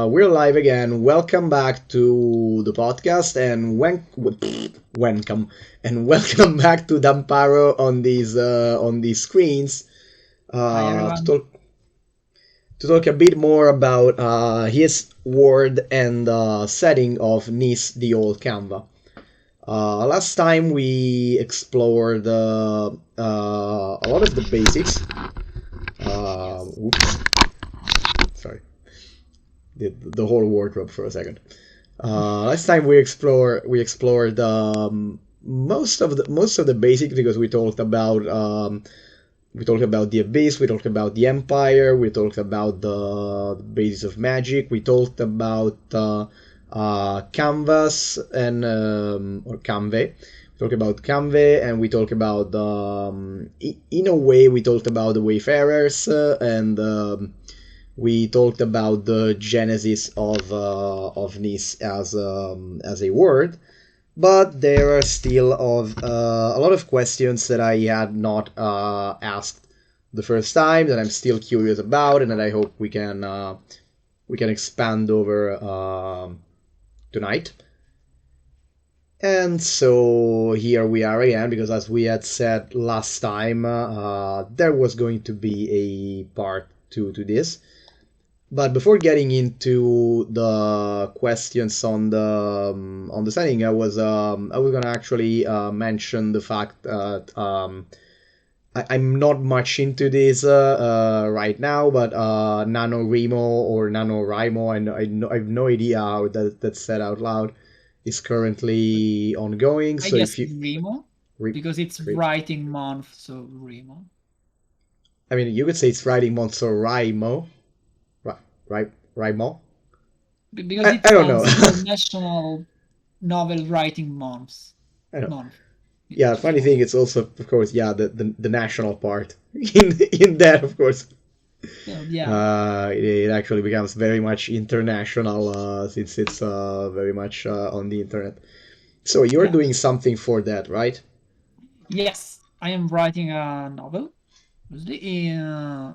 we're live again. Welcome back to the podcast, and welcome back to Damparo on these screens Hi to everyone. talk a bit more about his world and setting of Nice, the Old Canva. Last time we explored a lot of the basics. Yes. Oops, sorry. The whole wardrobe for a second. Last time we explored most of the basics because we talked about the abyss, we talked about the empire, we talked about the basis of magic, we talked about canvas and or canve. We talked about canve and we talked about in a way we talked about the wayfarers and we talked about the genesis of Nice as a word, but there are still a lot of questions that I had not asked the first time that I'm still curious about, and that I hope we can expand over tonight. And so here we are again, because as we had said last time, there was going to be a part two to this. But before getting into the questions on the setting, I was gonna actually mention the fact that I'm not much into this right now, but NaNoWriMo or NaNoWriMo, I have no idea how that's said out loud, is currently ongoing. I So guess if you Remo re, because it's re, writing month, so Remo. I mean, you could say it's writing Monster Raimo, right, Raimo. Because it I don't know. stands for National Novel Writing Month. I know. Month. Yeah, funny thing, it's also, of course, yeah, the national part in that, of course. So yeah, It actually becomes very much international since it's very much on the internet. So you're yeah. doing something for that, right? Yes, I am writing a novel, mostly in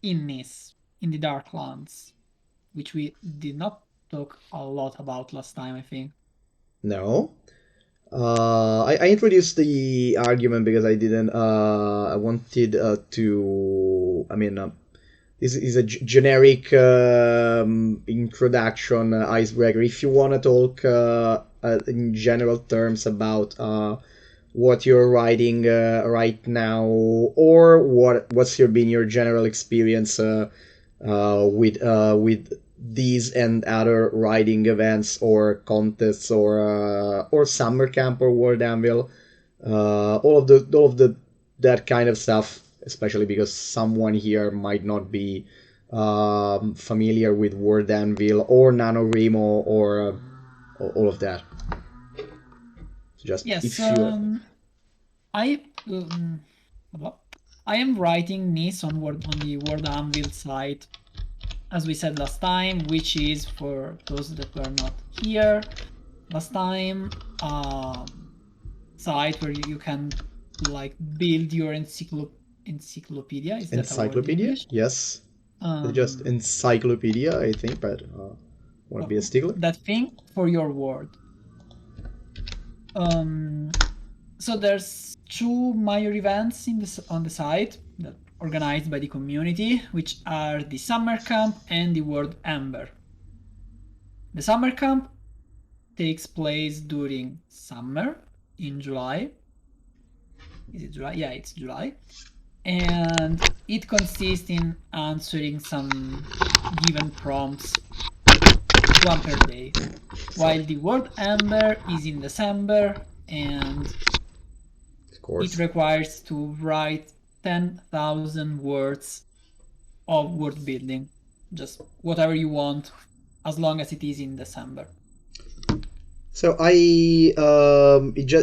Nice, in the Darklands, which we did not talk a lot about last time, I think. No. I introduced the argument because I didn't. I wanted to. I mean, this is a generic introduction, icebreaker. If you want to talk in general terms about what you're writing right now, or what's been your general experience with these and other writing events or contests or summer camp or World Anvil, all of the that kind of stuff, especially because someone here might not be familiar with World Anvil or NaNoWriMo or all of that. So just Yes, if you I what? I am writing Nice on the Word Anvil site, as we said last time, which is for those that were not here last time, site where you can like build your encyclopedia. Is that a word in encyclopedia, English? yes, just Um, encyclopedia, I think, but won't be a stickler. that thing for your word. Um, so there's two major events on the site that organized by the community, which are the summer camp and the World Amber. The summer camp takes place during summer in July. Is it July? Yeah, it's July. And it consists in answering some given prompts, one per day. Sorry, While the World Amber is in December and of it course. requires to write 10,000 words of word building. Just whatever you want, as long as it is in December. So it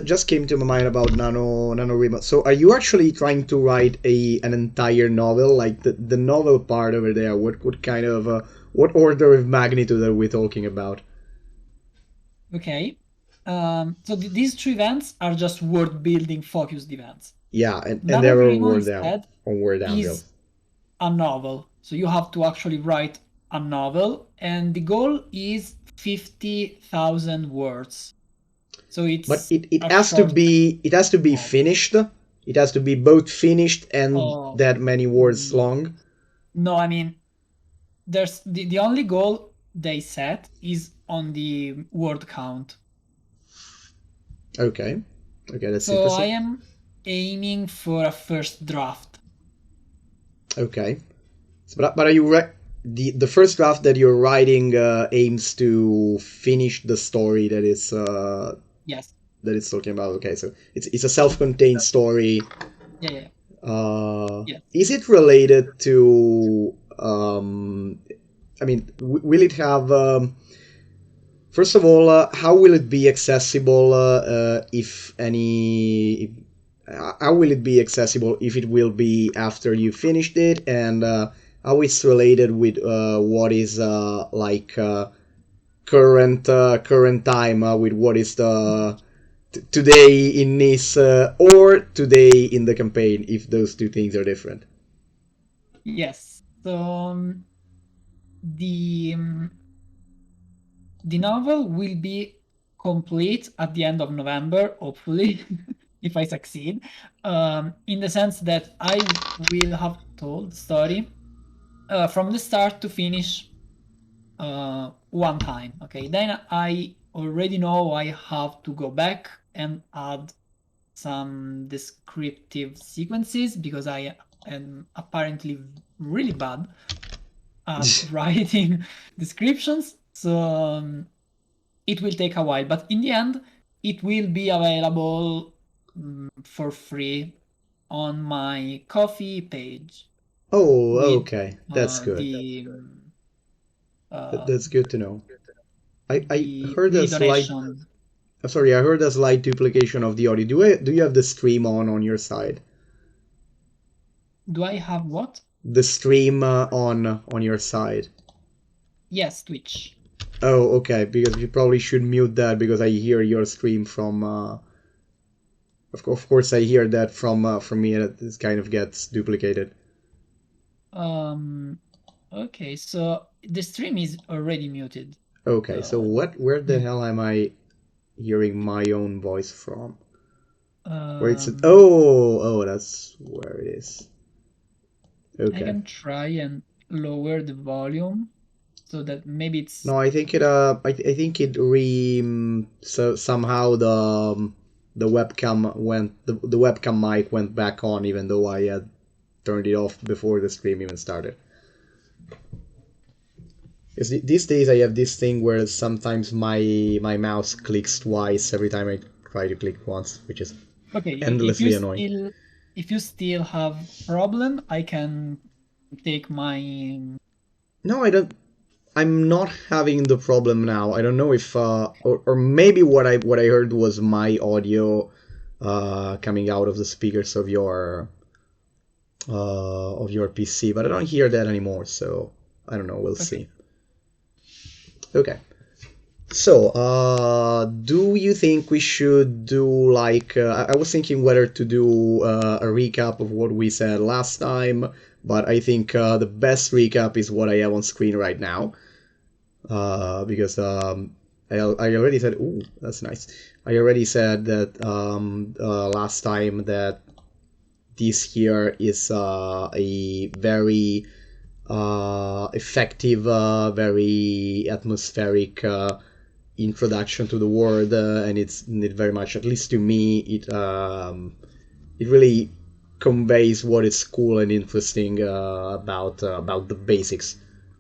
just came to my mind about NaNoWriMo. So are you actually trying to write an entire novel, like the novel part over there? What kind of what order of magnitude are we talking about? Okay. So these two events are just word building focused events. Yeah, and there are NaNoWriMo word down instead on Word Anvil. is a novel. So you have to actually write a novel, and the goal is 50,000 words. So But it's it a has to short be novel. finished. It has to be both finished and Oh, that many words no. long. No, I mean, there's the only goal they set is on the word count. Okay. Okay, that's So I interesting. am aiming for a first draft. Okay. So, but are you the first draft that you're writing aims to finish the story Yes. that it's talking about? Okay, so it's a self-contained story. Yeah, yeah. Yes. Is it related to I mean, will it have first of all, how will it be accessible if any? How will it be accessible if it will be after you finished it, and how it's related with what is current time with what is the today in Nice or today in the campaign if those two things are different. Yes. So the the novel will be complete at the end of November, hopefully, if I succeed. In the sense that I will have told the story from the start to finish one time. Okay, then I already know I have to go back and add some descriptive sequences because I am apparently really bad at writing descriptions. So it will take a while, but in the end, it will be available for free on my Coffee page Oh, with okay, that's good. uh, That's good to know. I the heard a free slight donation. sorry, I heard a slight duplication of the audio. Do you have the stream on your side? Do I have what? The stream on your side. Yes, Twitch. Oh, okay. Because you probably should mute that because I hear your stream from. Of course, I hear that from me. That this kind of gets duplicated. Um, okay, so the stream is already muted. Okay, so So, what? Where the hell am I hearing my own voice from? Where it's um, that's where it is. I Okay. can try and lower the volume so that maybe it's No, I think I think it so somehow the webcam went the webcam mic went back on even though I had turned it off before the stream even started. Because these days I have this thing where sometimes my mouse clicks twice every time I try to click once, which is okay. endlessly annoying. If you still have problem, I can take my. No, I don't. I'm not having the problem now. I don't know if or maybe what I heard was my audio coming out of the speakers of your PC, but I don't hear that anymore. So I don't know. We'll Okay. see. Okay. So, do you think we should do like I was thinking whether to do a recap of what we said last time, but I think the best recap is what I have on screen right now. Because I already said, ooh, that's nice. I already said that last time that this here is a very effective, very atmospheric introduction to the world, and it very much, at least to me, it really conveys what is cool and interesting about the basics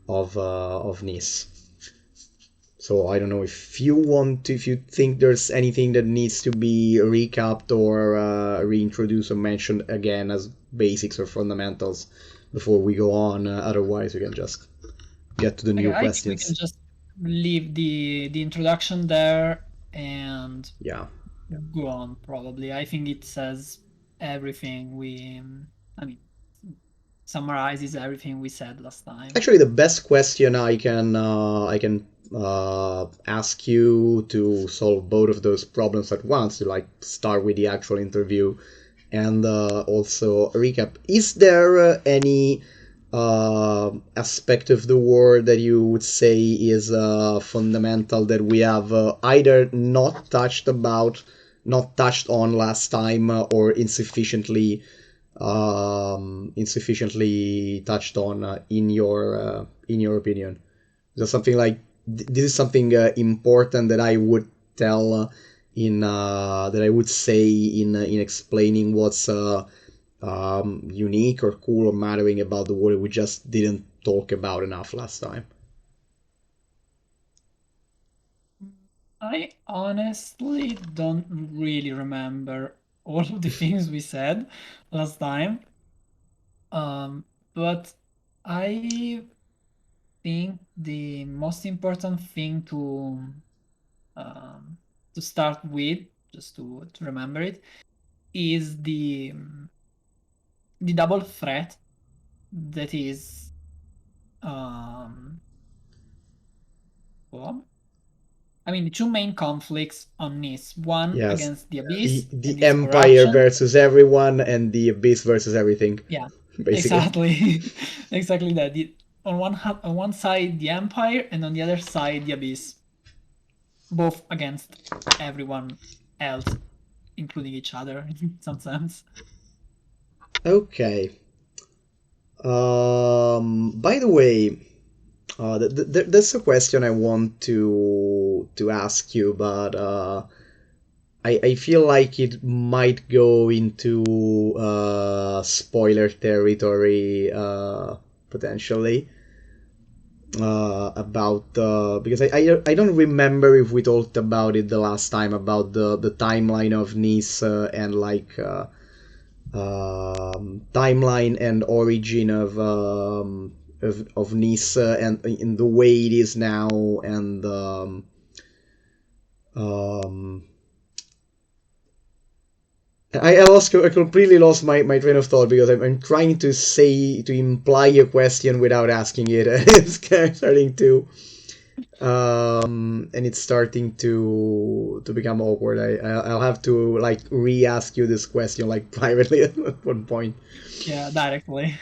of Nice. So I don't know if you if you think there's anything that needs to be recapped or reintroduced or mentioned again as basics or fundamentals before we go on. Otherwise, we can just get to the Okay, new I think we can questions. just leave the introduction there and Yeah. go on. Probably, I think it says everything we. I mean, summarizes everything we said last time. Actually, the best question I can ask you to solve both of those problems at once to like start with the actual interview and also recap. Is there any aspect of the world that you would say is fundamental that we have either not touched on last time, or insufficiently touched on in your opinion? Is there something like this is something important that I would tell in that I would say in explaining what's unique or cool or mattering about the world we just didn't talk about enough last time? I honestly don't really remember all of the things we said last time. But I think the most important thing um, to start with, just to remember it, is the double threat that is well, I mean the two main conflicts on Nis, one Yes, against the the Abyss and the its Empire corruption. versus everyone and the Abyss versus everything, Yeah, basically. exactly. Exactly that. On one side the Empire and on the other side the Abyss, both against everyone else, including each other in some sense. Okay. By the way, that's a question I want to ask you, but I feel like it might go into spoiler territory potentially. About because I don't remember if we talked about it the last time about the timeline of Nice and like timeline and origin of Nice and in the way it is now and um, I completely lost my train of thought because I'm trying to imply a question without asking it. It's kind of starting to and it's starting to become awkward. I'll have to like re-ask you this question like privately at one point. Yeah, directly.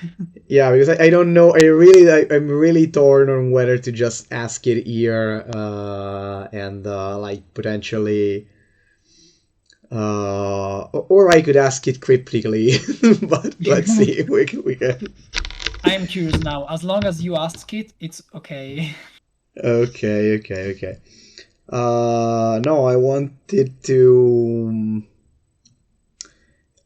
Yeah, because I don't know. I'm really torn on whether to just ask it here and like potentially or I could ask it cryptically, but let's see. We can. I am curious now. As long as you ask it, it's okay. Okay. No, I wanted to.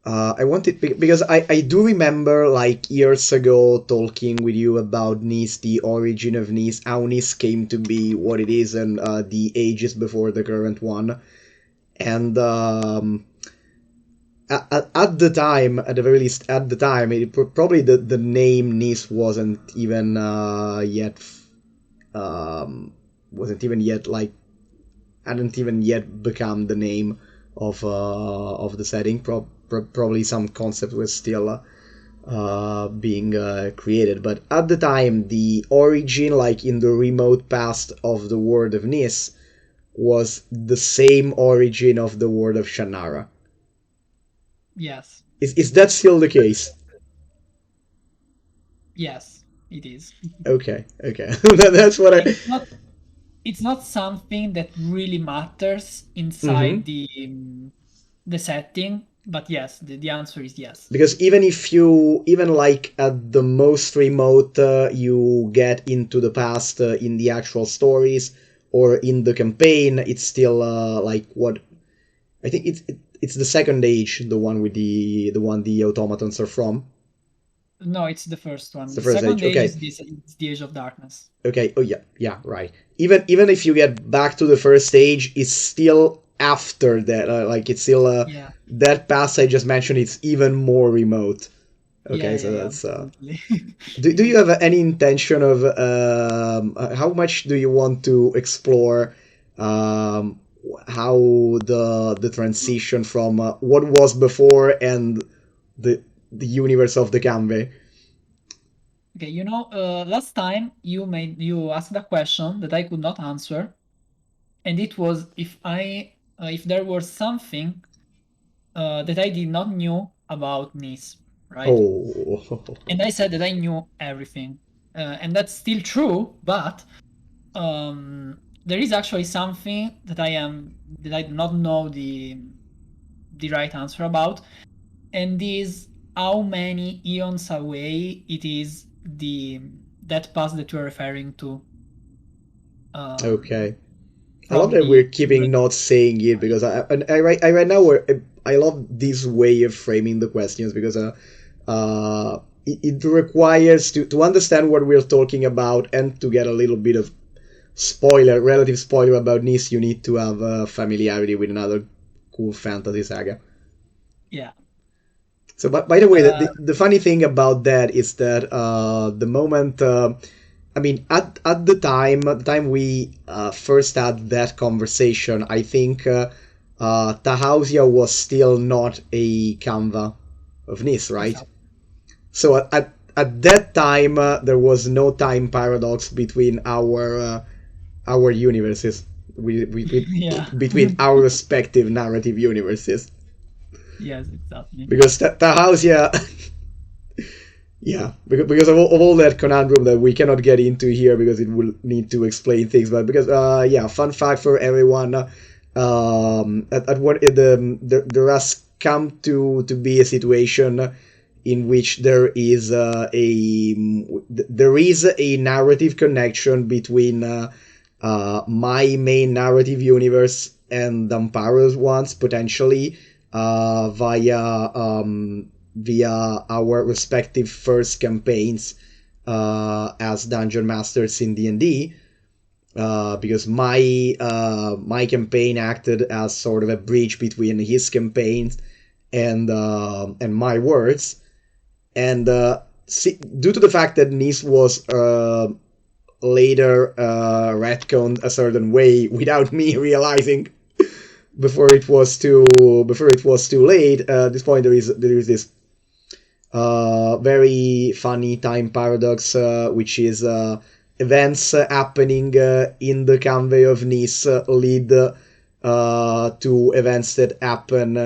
I wanted because I do remember like years ago talking with you about Nice, the origin of Nice, how Nice came to be what it is, and the ages before the current one. And at the time, at the very least, at the time, probably the name Nice um, wasn't even yet like hadn't even yet become the name of the setting. Probably some concept was still being created, but at the time, the origin, like in the remote past of the world of Nis, was the same origin of the world of Shannara. Yes. Is that still the case? Yes, it is. Okay. That's what I. It's not something that really matters Mm-hmm. inside the setting, but yes, the answer is yes. Because even if you even like at the most remote you get into the past in the actual stories or in the campaign, it's still like what I think it's the second age, the one with the one the automatons are from. No, it's the first It's one. the The first age. second age Okay. is this, it's the Age of Darkness. Okay. Oh yeah, right. Even if you get back to the first stage, it's still after that. Like it's still Yeah, that past I just mentioned. It's even more remote. Okay, so yeah, that's absolutely. do It you is. have any intention of how much do you want to explore um, how the transition from what was before and the universe of the Kanve? Okay, last time you asked a question that I could not answer, and it was if there was something that I did not knew about Nice, right? Oh. And I said that I knew everything, and that's still true. But there is actually something that I do not know the right answer about, and is how many eons away it is that pass that you're referring to. Okay. I love From that we're the keeping not saying it because right now I love this way of framing the questions because it requires to understand what we're talking about and to get a little bit of relative spoiler about Nice, you need to have familiarity with another cool fantasy saga. Yeah. So, but by the way, Uh, the funny thing about that is that the moment, I mean, at the time we first had that conversation, I think Tahausia was still not a Canva of Nice, right? exactly. So at that time, there was no time paradox between our universes, Yeah. between our respective narrative universes, Yes, exactly. because Tahausia. Yeah, because of all that conundrum that we cannot get into here because it will need to explain things. But because yeah, fun fact for everyone, at what there has come to be a situation in which there is a narrative connection between my main narrative universe and Damparo's ones potentially via our respective first campaigns as dungeon masters in D&D, because my campaign acted as sort of a bridge between his campaigns and my words, and due to the fact that Nice was later retconned a certain way without me realizing before it was too late. At this point, there is this very funny time paradox, which is events happening in the convey of Nice lead to events that happen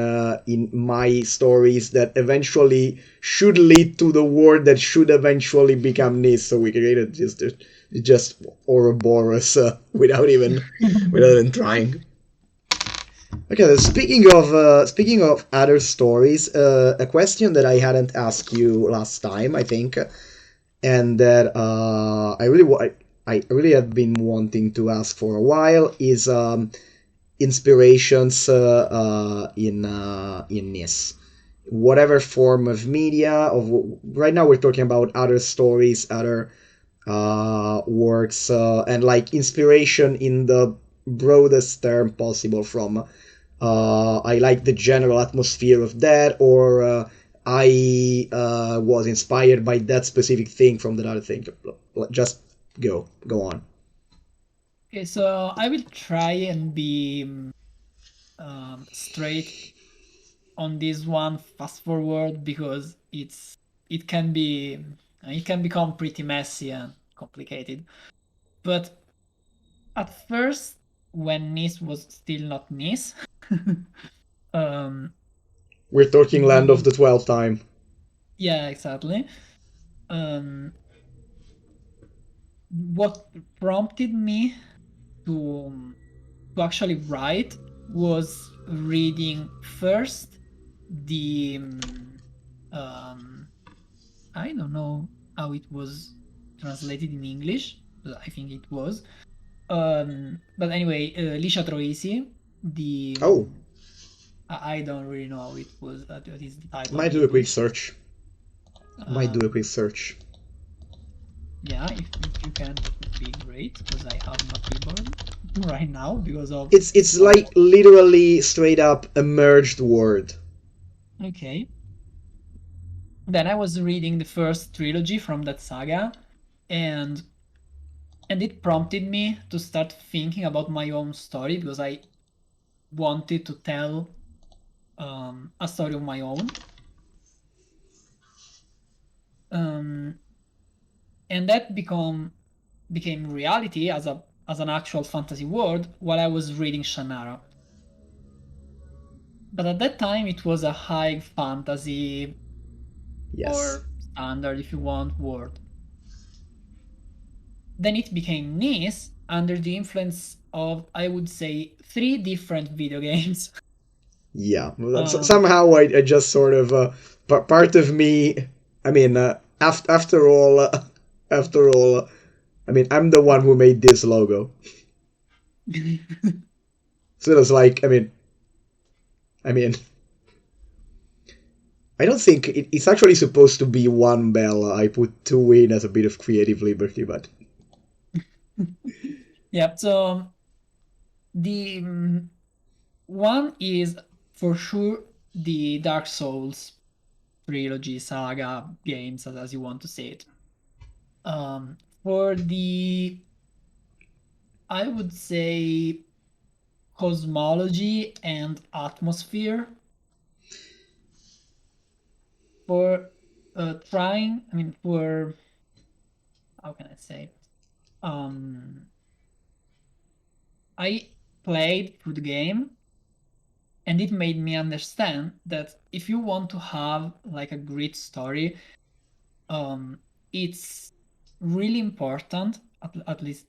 in my stories that eventually should lead to the world that should eventually become Nice. So we created just Ouroboros without even trying. Okay, speaking of other stories, a question that I hadn't asked you last time, I think, and that I really have been wanting to ask for a while is inspirations in Nis, whatever form of media. Right now, we're talking about other stories, other works, and like inspiration in the broadest term possible from I like the general atmosphere of that, or I was inspired by that specific thing from that other thing. Just go on. Okay, so I will try and be straight on this one fast forward because it can become pretty messy and complicated. But at first, when Nice was still not Nice, um, We're talking Land of the the 12th time. yeah, exactly. Um, what prompted me to to actually write was reading first the um, I don't know how it was translated in English. But I think it was. But anyway, Lisha Troisi, the Oh, I don't really know how it was. What is the title might in do a quick English? search. Might do a quick Um, search. yeah, if you can, that would be great because I have my keyboard right now because of It's all. like literally straight up a merged word. Okay. Then I was reading the first trilogy from that saga, and it prompted me to start thinking about my own story because I wanted to tell a story of my own. Um, and that became reality as an actual fantasy world while I was reading Shannara. But at that time, it was a high fantasy, Yes. or standard if you want word. Then it became Nis under the influence of, I would say, 3 different video games. Yeah. um, Somehow I just sort of part of me. I mean, after all, after all, I mean, I'm the one who made this logo. So it's like, I mean, I don't think it's actually supposed to be one bell. I put two in as a bit of creative liberty, but yeah, so the one is for sure the Dark Souls trilogy, saga, games, as you want to say it. For the, I would say, cosmology and atmosphere, for trying, I mean, for, how can I say? Um, I played through the game and it made me understand that if you want to have like a great story, it's really important, at least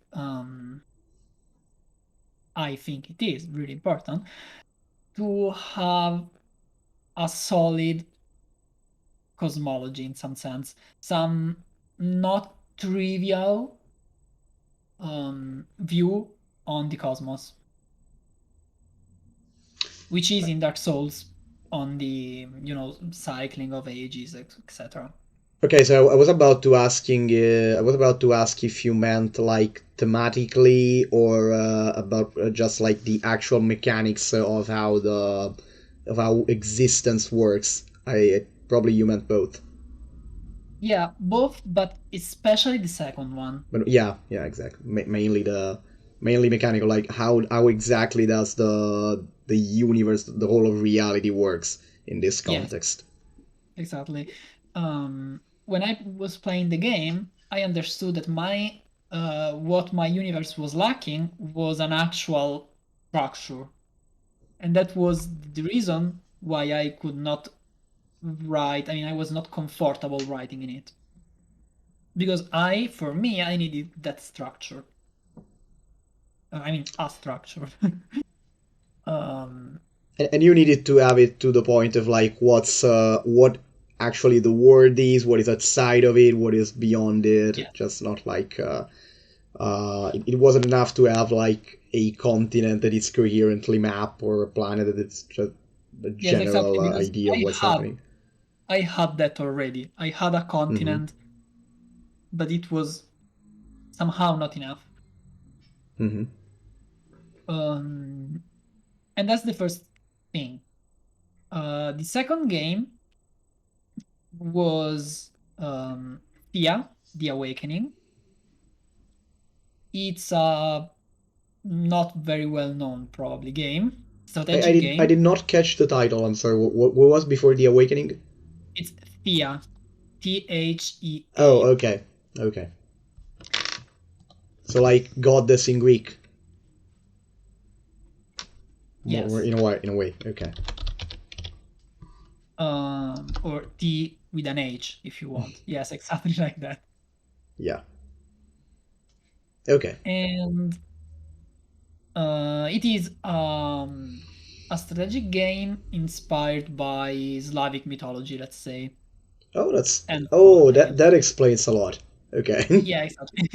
I think it is really important, to have a solid cosmology in some sense, some not trivial view on the cosmos, which is in Dark Souls on the cycling of ages, etc. okay. So I was about to ask if you meant like thematically or about just like the actual mechanics of how the of how existence works. I probably you meant both. Yeah, both, but especially the second one. But yeah, exactly. Mainly the mainly mechanical, like how exactly does the universe, the whole of reality works in this Yes, context. exactly. When I was playing the game, I understood that my what my universe was lacking was an actual structure, and that was the reason why I could not write. I mean, I was not comfortable writing in it because for me, I needed that structure. I mean, a structure. um, And you needed to have it to the point of like what actually the world is, what is outside of it, what is beyond it. yeah, Just not like it wasn't enough to have like a continent that is coherently mapped or a planet that it's just a yes, exactly. general Because idea of what's happening. I had that already. I had a Hmm. continent, but it was somehow not enough. Hmm. Um, and that's the first thing. The second game was Thea, The Awakening. It's a not very well known, probably, game, strategic I game. did not catch the title. I'm sorry. What was before the awakening? It's Thea, Oh, Thea. okay, okay. So like goddess in Greek, more Yes, in a way. Okay. or T with an H if you want. Yes, exactly like that. Yeah. Okay. And it is a strategic game inspired by Slavic mythology, let's say, and oh, I guess. that explains a lot. Okay. Yeah, exactly.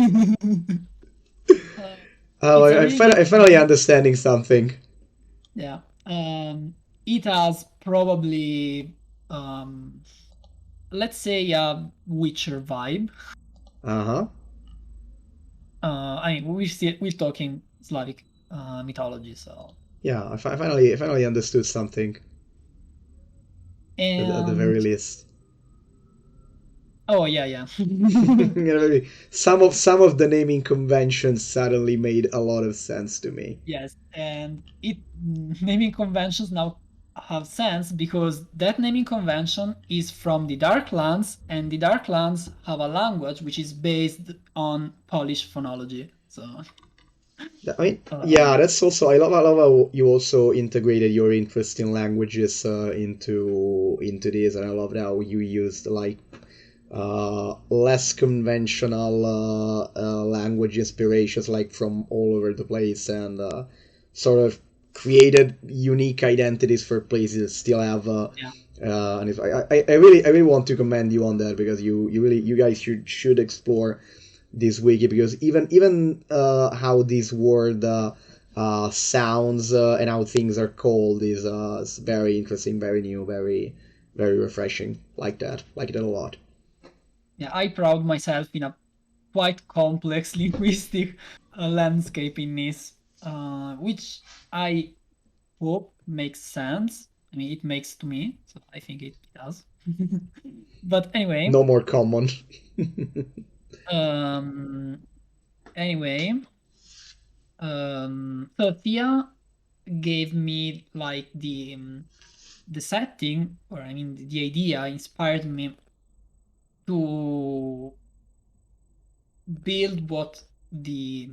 uh, Oh, it's a really I nice finally game. understanding something. Yeah. It has probably, um, let's say, a Witcher vibe. Uh huh. I mean, we're talking Slavic mythology, so. Yeah, I finally understood something at the very And least. oh yeah, yeah. Some of the naming conventions suddenly made a lot of sense to me. Yes, and it naming conventions now have sense because that naming convention is from the Darklands, and the Darklands have a language which is based on Polish phonology. So I mean, yeah, Um, that's also I love how you also integrated your interest in languages into this, and I love how you used like less conventional language inspirations like from all over the place and sort of created unique identities for places that still have yeah, and if I really want to commend you on that because you guys should explore this wiki because even how this word sounds and how things are called is very interesting, very new, very refreshing. Like that a lot. yeah. I proud myself in a quite complex linguistic landscape in this, which I hope makes sense. I mean, it makes to me, so I think it does. But anyway, No more common. um, anyway, so Thea gave me like the setting, or I mean, the idea inspired me to build what the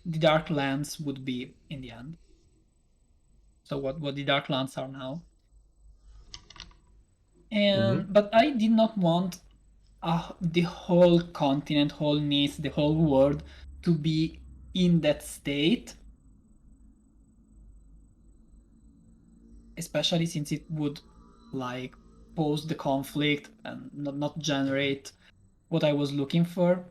Darklands would be in the end. So what the Darklands are now. Hmm. And but I did not want the whole continent, whole Nice, the whole world to be in that state, especially since it would like pose the conflict and not generate what I was looking for.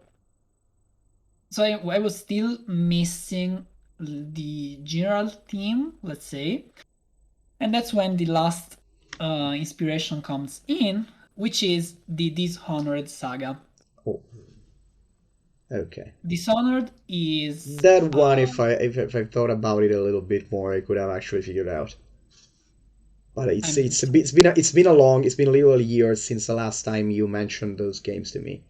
So I was still missing the general theme, let's say, and that's when the last inspiration comes in, which is the Dishonored saga. Oh, okay. Dishonored is That one, if I thought about it a little bit more, I could have actually figured out. But I'm it's been a little years since the last time you mentioned those games to me.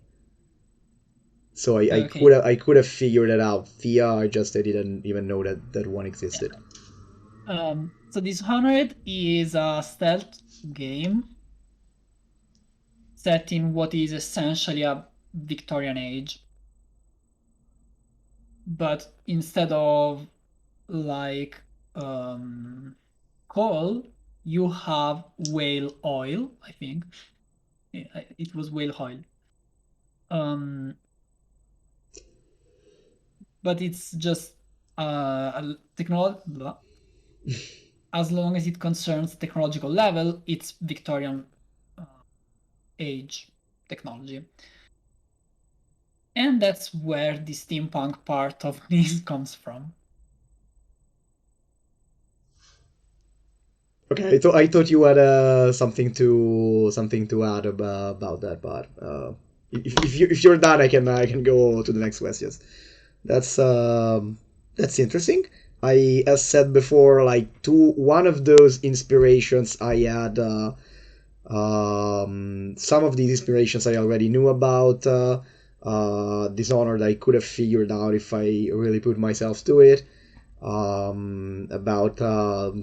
So okay. I could have figured it out via I didn't even know that one Yeah. existed. So Dishonored is a stealth game set in what is essentially a Victorian age, but instead of like um, coal, you have whale oil. I think it was whale oil. Um, but it's just a technology. As long as it concerns technological level, it's Victorian uh, age technology. And that's where the steampunk part of this comes from. Okay, I thought you had something to add about that, but if you're done, I can go to the next questions. That's that's interesting. I, as said before, like one of those inspirations I had. Some of these inspirations I already knew about. Dishonored, I could have figured out if I really put myself to it. About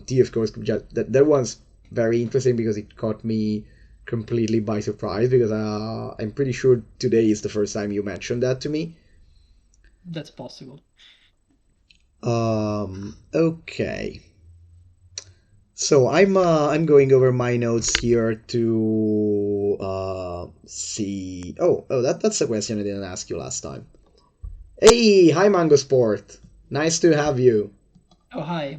T, of course, that one's very interesting because it caught me completely by surprise because I'm pretty sure today is the first time you mentioned that to me. That's possible. Okay. So I'm going over my notes here to see. Oh, that's a question I didn't ask you last time. Hey, hi Mango Sport. Nice to have you. Oh, hi.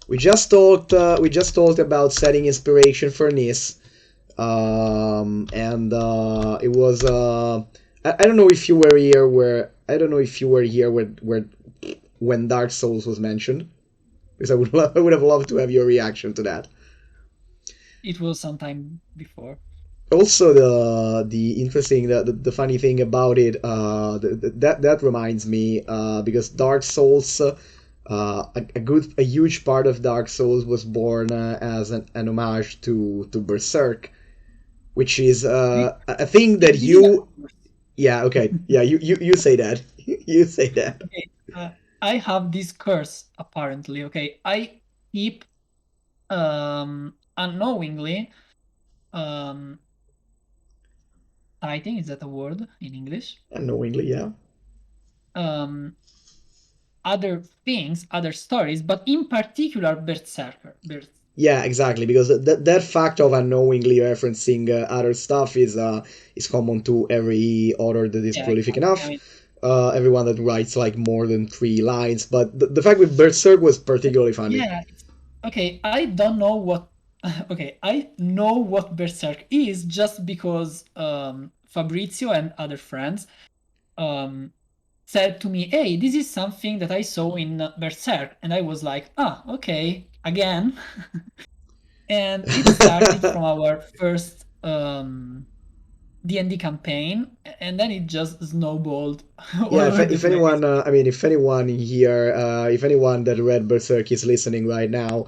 We just talked about setting inspiration for Nis. And it was I don't know if you were here where I don't know if you were here where when Dark Souls was mentioned because I would have loved to have your reaction to that. It was sometime before. Also the interesting the funny thing about it that reminds me because Dark Souls a huge part of Dark Souls was born as an homage to Berserk, which is a thing that This is you yeah, okay, yeah, you say that. You say that. okay. I have this curse apparently. Okay, I keep unknowingly um citing, is that a word in English? Unknowingly, yeah. other things, other stories, but in particular Berserker. Yeah, exactly, because that fact of unknowingly referencing other stuff is common to every author that is Yeah, prolific exactly. I enough. mean, Everyone that writes like more than 3 lines, but the fact with Berserk was particularly funny. yeah, okay. I don't know what. Okay, I know what Berserk is just because Fabrizio and other friends um, said to me, "Hey, this is something that I saw in Berserk," and I was like, "Ah, okay, again." And it started from our first D&D campaign, and then it just snowballed all Yeah, over the if place. anyone, I mean, if anyone here, if anyone that read Berserk is listening right now,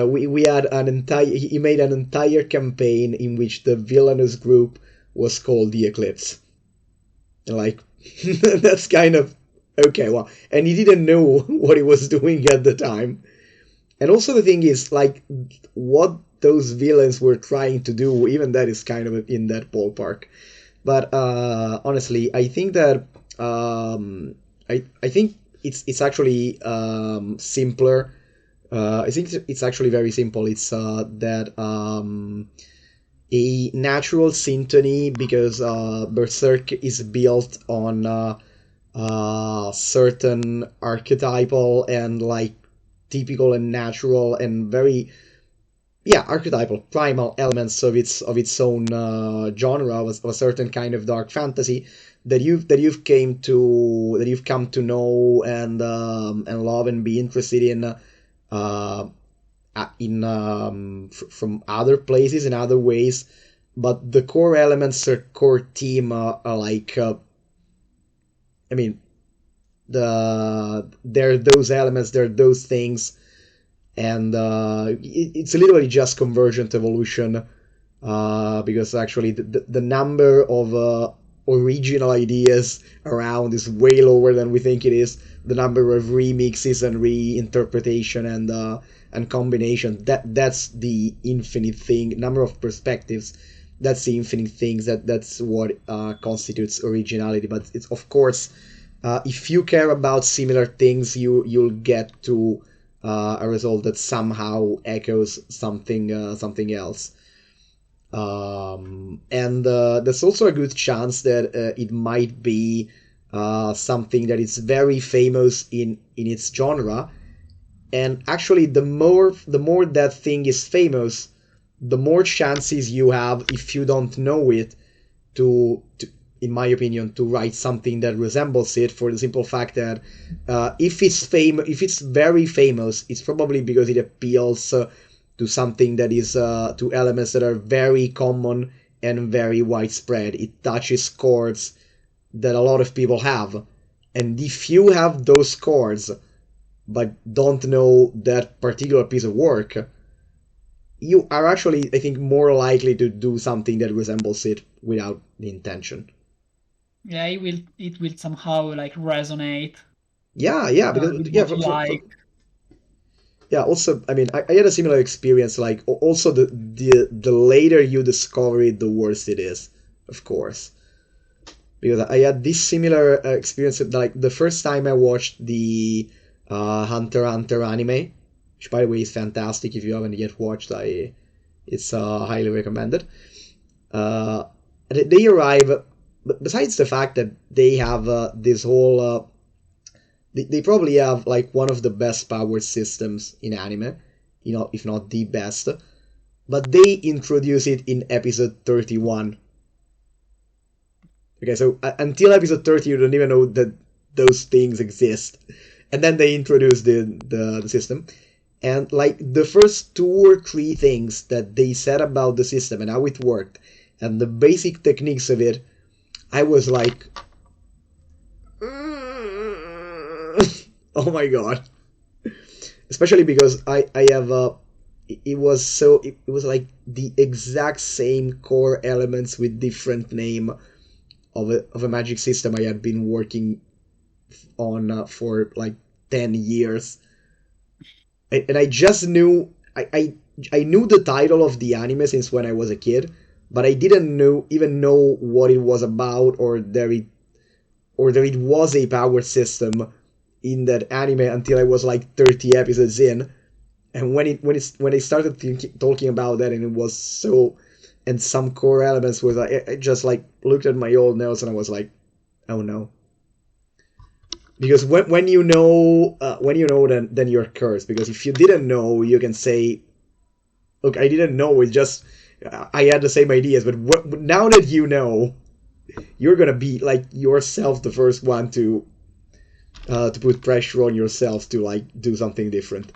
we had an entire, he made an entire campaign in which the villainous group was called the Eclipse. Like, that's kind of okay. Well, and he didn't know what he was doing at the time. And also the thing is, like, what those villains were trying to do, even that is kind of in that ballpark. But honestly, I think that I think it's actually simpler. I think it's actually very simple. It's that a natural syntony because Berserk is built on certain archetypal and like typical and natural and very archetypal primal elements of its own genre of a certain kind of dark fantasy that you've come to know and love and be interested from other places in other ways, but the core elements or core theme are like I mean they're those elements, they're those things, and it's literally just convergent evolution, because actually the number of original ideas around is way lower than we think it is. The number of remixes and reinterpretation and combination, that's the infinite thing. Number of perspectives, that's the infinite things. That's what constitutes originality. But it's of course, if you care about similar things, you'll get to a result that somehow echoes something else. And there's also a good chance that it might be something that is very famous in its genre. And actually, the more that thing is famous, the more chances you have, if you don't know it, to in my opinion, to write something that resembles it, for the simple fact that if it's very famous, it's probably because it appeals to something that is to elements that are very common and very widespread. It touches chords that a lot of people have, and if you have those chords but don't know that particular piece of work, you are actually, I think, more likely to do something that resembles it without the intention. Yeah, it will somehow like resonate Yeah, because with what you for like. yeah. Also, I mean, I had a similar experience. Like, also the later you discover it, the worse it is, of course. Because I had this similar experience. Like the first time I watched the Hunter x Hunter anime, which by the way is fantastic. If you haven't yet watched, it's highly recommended. Uh, they arrive. Besides the fact that they have this whole they probably have like one of the best power systems in anime, you know, if not the best. But they introduce it in episode 31. Okay, so until episode 30, you don't even know that those things exist, and then they introduce the system. And like the first 2 or 3 things that they said about the system and how it worked, and the basic techniques of it, I was like, oh my god. Especially because I have it was it was like the exact same core elements with different name of a magic system I had been working on for like 10 years. And I just knew I knew the title of the anime since when I was a kid, but I didn't know what it was about, or there it was a power system in that anime until I was like 30 episodes in, and when they started talking about that, and it was so, and some core elements was like, I just like looked at my old notes and I was like, oh no. Because when you know then you're cursed. Because if you didn't know, you can say, look, I didn't know. It's just I had the same ideas. But now that you know, you're gonna be like yourself the first one to put pressure on yourself to like do something different.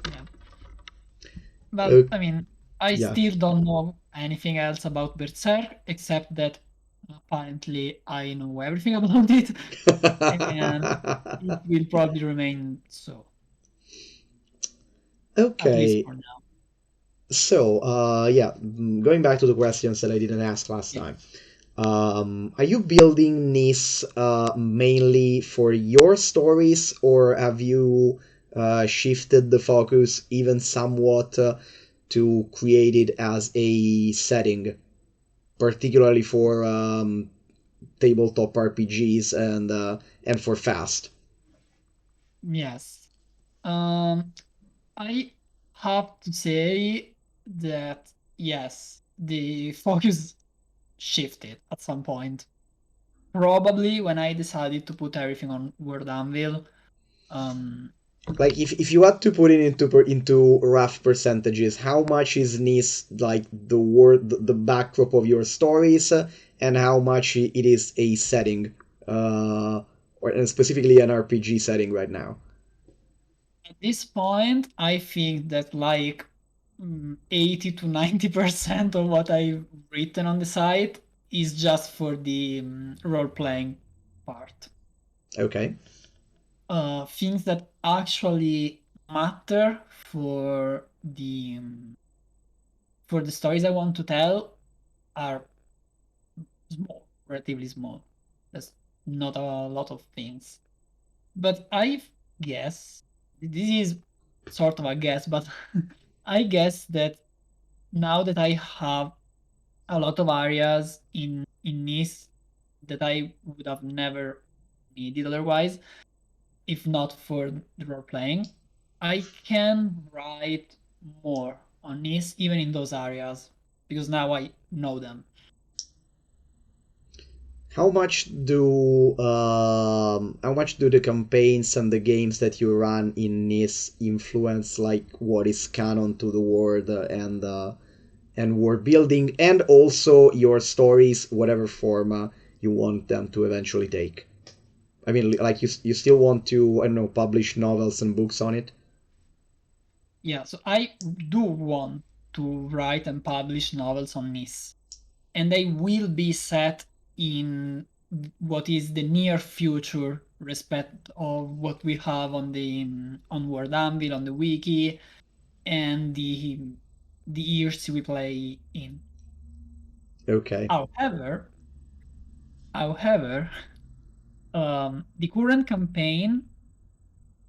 Yeah. But Uh, I mean, I yeah. still don't know anything else about Berserk except that apparently I know everything about it, and it will probably remain so, at least Okay. for now. So, yeah, going back to the questions that I didn't ask last Yeah. time. Are you building Nis mainly for your stories, or have you shifted the focus even somewhat to create it as a setting, particularly for tabletop RPGs and for fast? Yes. Um, I have to say that yes, the focus shifted at some point. Probably when I decided to put everything on Word Anvil. Um, Like if you had to put it into rough percentages, how much is Nis like the backdrop of your stories, and how much it is a setting, or and specifically an RPG setting right now? at this point, I think that like 80 to 90% of what I've written on the site is just for the role playing part. Okay. Things that actually matter for the stories I want to tell are small, relatively small. That's not a lot of things. But I guess this is sort of a guess, but I guess that now that I have a lot of areas in Nice that I would have never needed otherwise, if not for the role playing, I can write more on Nice even in those areas because now I know them. How much do the campaigns and the games that you run in Nis influence like what is canon to the world, and world building, and also your stories, whatever form you want them to eventually take? I mean, like you still want to, I don't know, publish novels and books on it? Yeah, so I do want to write and publish novels on Nice, and they will be set in what is the near future respect of what we have on the on Word Anvil, on the wiki, and the years we play in. Okay. However, the current campaign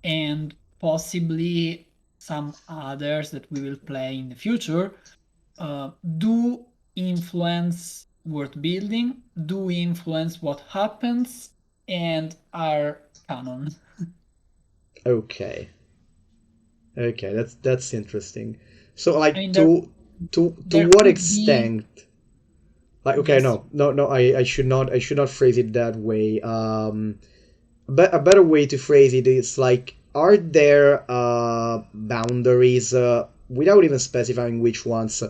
and possibly some others that we will play in the future do influence world building, do influence what happens, and are canon. Okay. Okay, that's interesting. So I like mean, to there what could be extent, like, okay, yes, no, I should not phrase it that way. But a better way to phrase it is like, are there boundaries, without even specifying which ones,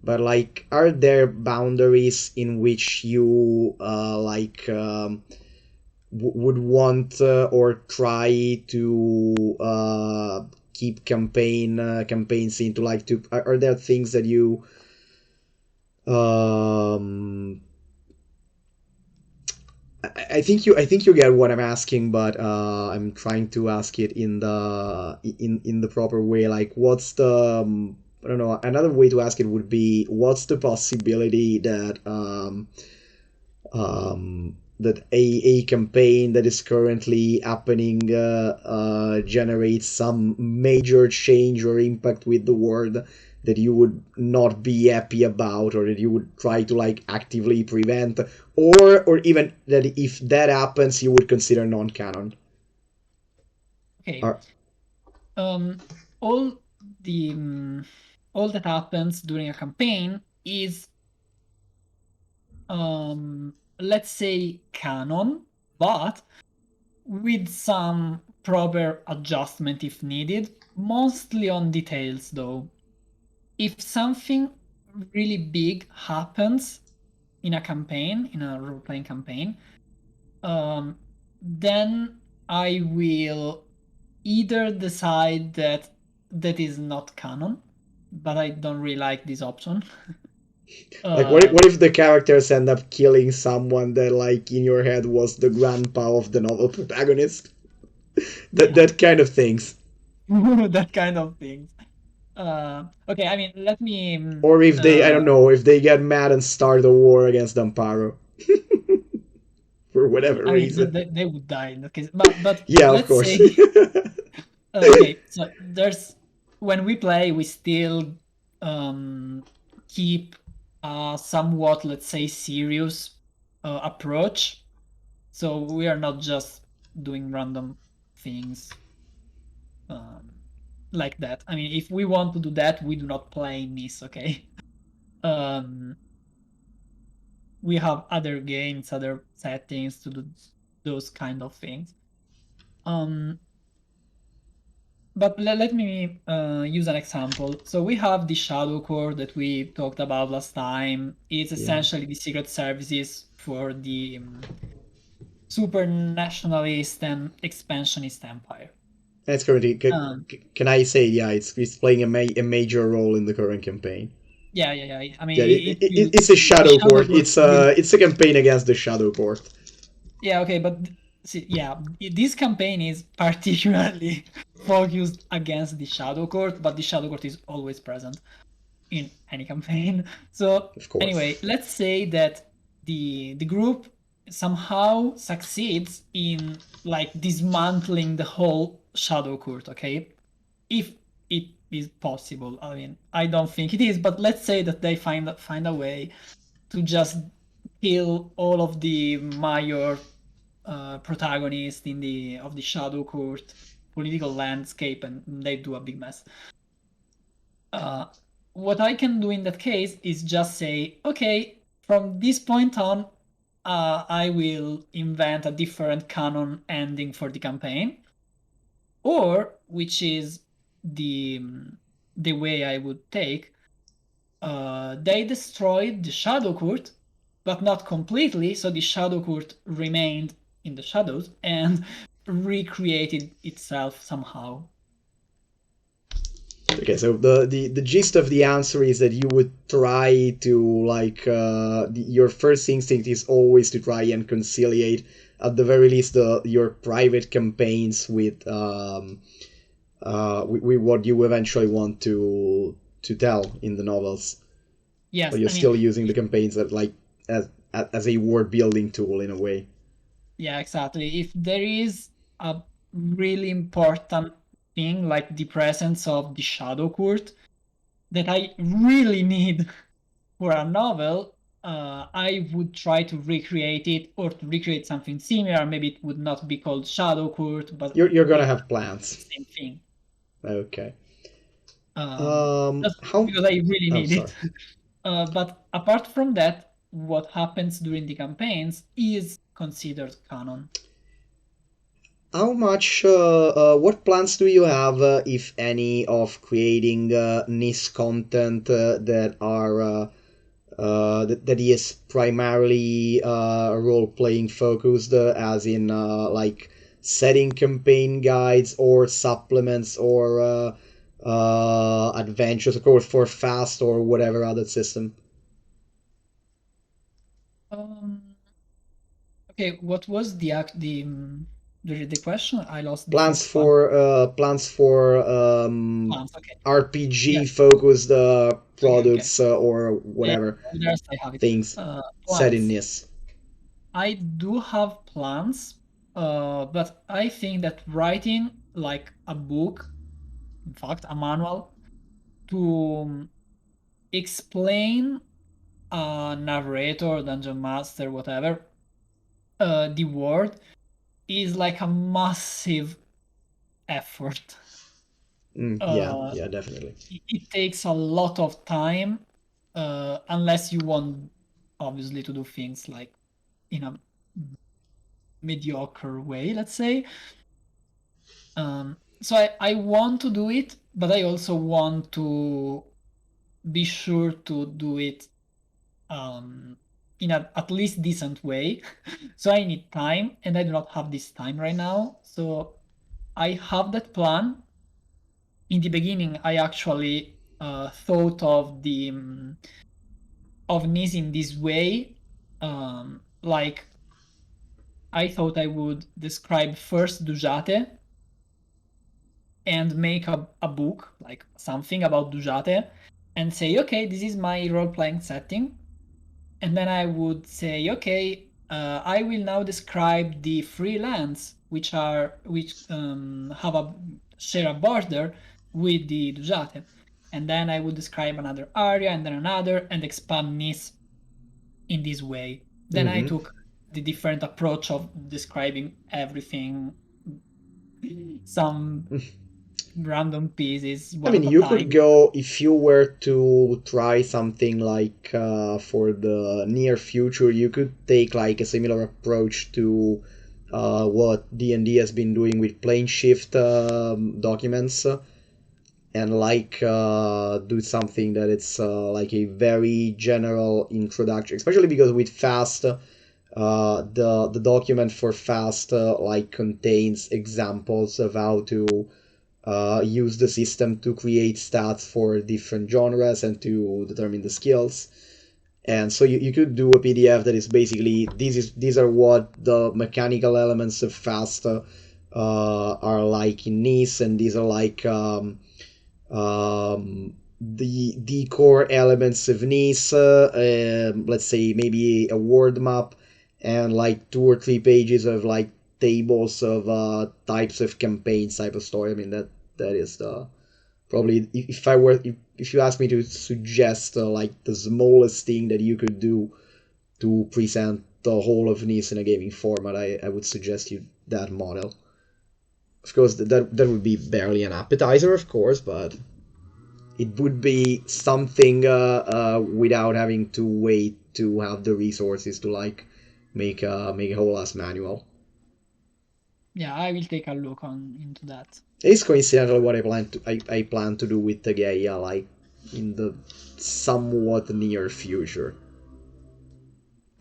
but like, are there boundaries in which you would want, or try to keep campaigns into, like, to are there things that you um I think you get what I'm asking, but I'm trying to ask it in the proper way. Like, what's the I don't know. Another way to ask it would be, what's the possibility that a campaign that is currently happening generates some major change or impact with the world that you would not be happy about, or that you would try to like actively prevent, or even that if that happens you would consider non-canon? Okay. Are, Um, all the all that happens during a campaign is, let's say, canon, but with some proper adjustment if needed, mostly on details though. If something really big happens in a campaign, in a role-playing campaign, then I will either decide that that is not canon, but I don't really like this option. like, uh, what if the characters end up killing someone that, like, in your head was the grandpa of the novel protagonist? yeah, That kind of things. that kind of things. Okay, I mean, let me. Or if they, I don't know, if they get mad and start a war against Damparo for whatever I mean, reason. they would die in that case. But Yeah, of let's course. say, okay, so there's when we play, we still um, keep a somewhat, let's say, serious approach. So we are not just doing random things um, like that. I mean, if we want to do that, we do not play Nis, okay? Um, we have other games, other settings to do those kind of things. Um, but let me use an example. So we have the Shadow Core that we talked about last time. It's Yeah, essentially the secret services for the super nationalist and expansionist empire. that's currently. Um, Can I say, yeah, it's playing a major role in the current campaign. yeah. I mean, Yeah, it will, it's a the Shadow Shadow Court. Court will. It's a campaign against the Shadow Court. Yeah, okay, but see, yeah, this campaign is particularly focused against the Shadow Court, but the Shadow Court is always present in any campaign. So Of course. anyway, let's say that the group somehow succeeds in like dismantling the whole Shadow Court, okay? If it is possible. I mean, I don't think it is, but let's say that they find a way to just kill all of the major protagonists in the of the Shadow Court political landscape, and they do a big mess. Uh, what I can do in that case is just say, okay, from this point on, I will invent a different canon ending for the campaign, or which is the the way I would take. They destroyed the Shadow Court, but not completely. So the Shadow Court remained in the shadows and recreated itself somehow. Okay, so the gist of the answer is that you would try to, like, your first instinct is always to try and conciliate at the very least your private campaigns with what you eventually want to tell in the novels. But Yes, you're I mean, still using the campaigns that, like, as a word building tool in a way. yeah, exactly. If there is a really important thing like the presence of the Shadow Court that I really need for a novel, I would try to recreate it or to recreate something similar. Maybe it would not be called Shadow Court, but You're gonna it have the plans. same thing. Okay. Just How? because I really Oh, need sorry. it. But apart from that, what happens during the campaigns is considered canon. How much? What plans do you have, if any, of creating niche content that are that is primarily role playing focused, as in, like, setting campaign guides or supplements or adventures, of course, for fast or whatever other system. Um, okay, what was the question? I lost the Plans first part. for Plans. Okay. RPG Yes. focused Okay. products, or whatever For the rest, I have it. things set in Plans. this. I do have plans, but I think that writing like a book, in fact, a manual to explain a narrator, dungeon master, whatever, the world is like a massive effort. Yeah, Uh, yeah, definitely. it takes a lot of time, unless you want, obviously, to do things like in a mediocre way, let's say. So I want to do it, but I also want to be sure to do it in a at least decent way. So I need time, and I do not have this time right now. So I have that plan. In the beginning, I actually thought of the of Nis in this way. Like I thought I would describe first Dujate and make a book, like something about Dujate, and say, okay, this is my role playing setting. And then I would say, okay, I will now describe the free lands which have a share a border with the Dujate. And then I would describe another area and then another and expand this in this way. Then I Hmm. took the different approach of describing everything, some random pieces I one mean, at a you could time. go if you were to try something like for the near future, you could take like a similar approach to what D&D has been doing with plane shift documents, and like do something that it's like a very general introduction, especially because with fast the document for fast like contains examples of how to use the system to create stats for different genres and to determine the skills. And so you could do a PDF that is basically these are what the mechanical elements of fast are like in Nice, and these are like the core elements of Nice. Let's say maybe a word map and like 2 or 3 pages of like tables of types of campaigns type of story. I mean that is the probably if I were if you ask me to suggest like the smallest thing that you could do to present the whole of Nice in a gaming format, I would suggest you that model. Of course, that would be barely an appetizer, of course, but it would be something without having to wait to have the resources to like make a whole ass manual. Yeah, I will take a look on into that. It's coincidentally what I plan to do with Tegeia, like in the somewhat near future.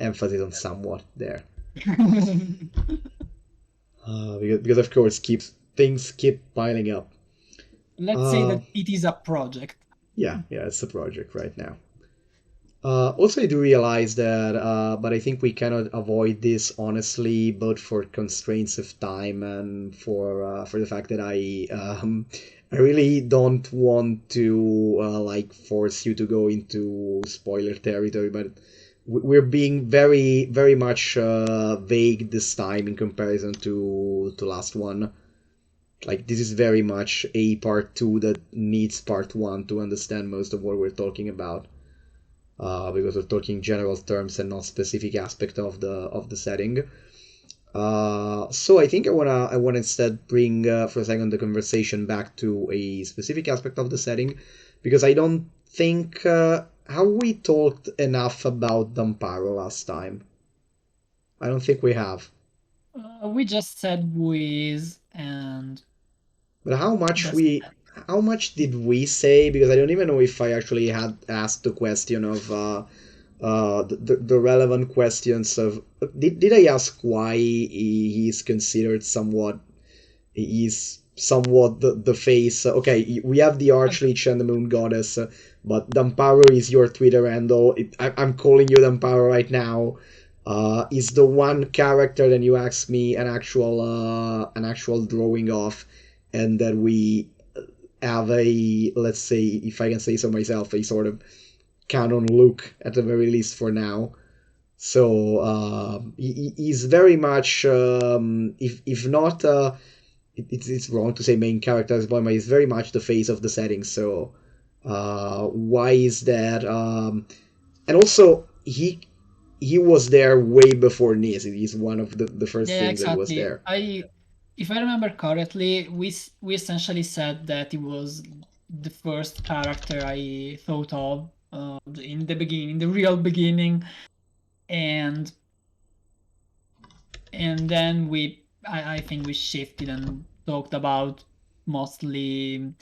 Emphasis on somewhat there, because of course keeps things keep piling up. Let's say Uh, that it is a project. yeah, it's a project right now. Also, I do realize that, but I think we cannot avoid this honestly, both for constraints of time and for the fact that I really don't want to like force you to go into spoiler territory, but we're being very much vague this time in comparison to last one. Like this is very much a part two that needs part one to understand most of what we're talking about, because we're talking general terms and not specific aspect of the setting. So I think I wanna instead bring for a second the conversation back to a specific aspect of the setting, because I don't think how we talked enough about Damparo last time. I don't think we have. We just said Wiz and But that's how much did we say? Because I don't even know if I actually had asked the question of the relevant questions of did I ask why he's considered somewhat he's somewhat the face. Okay, we have the Archlich and the Moon Goddess, but Damparo is your Twitter handle. I'm calling you Damparo right now. Is the one character that you asked me an actual drawing of, and that we have a, let's say, if I can say so myself, a sort of canon look at the very least for now. So he's very much, if not, it's wrong to say main character as well, but he's very much the face of the setting. So why is that? And also he was there way before Nis. He's one of the first yeah, things that was exactly. there. if I remember correctly, we essentially said that it was the first character I thought of in the beginning, the real beginning, and then I think we shifted and talked about mostly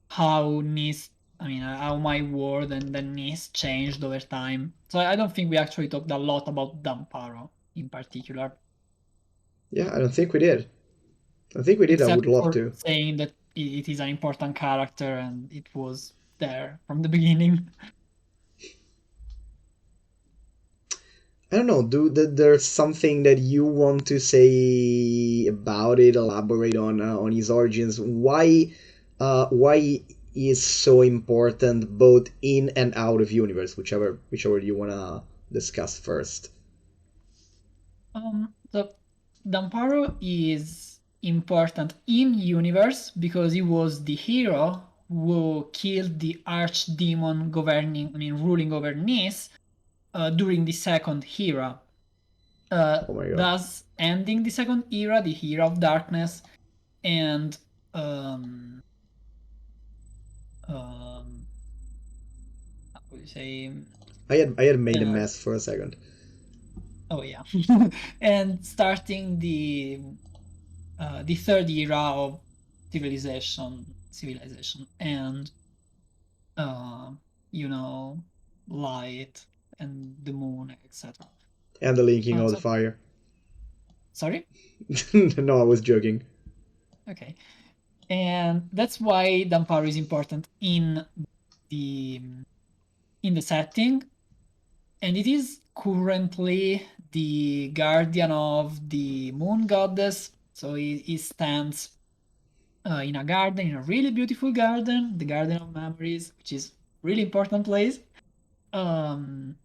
how Nis, I mean, how my world and then Nis changed over time. So I don't think we actually talked a lot about Damparo in particular, Yeah, I don't think we did. I think we did. I would except love for to. saying that it is an important character and it was there from the beginning. I don't know. There's something that you want to say about it? Elaborate on his origins. Why is so important both in and out of universe? Whichever you wanna discuss first. So Damparo is important in universe because he was the hero who killed the archdemon governing, I mean, ruling over Nis during the second era, Oh my god. thus ending the second era, the era of darkness, and um, um, how would you say? I had made a Uh, mess for a second. oh yeah, and starting the third era of civilization, and uh, you know, light and the moon, etc. And the linking of the So fire. sorry. No, I was joking. Okay. And that's why Damparo is important the in the setting, and it is currently the guardian of the moon goddess. So he stands in a garden, in a really beautiful garden, the Garden of Memories, which is really important place. Um,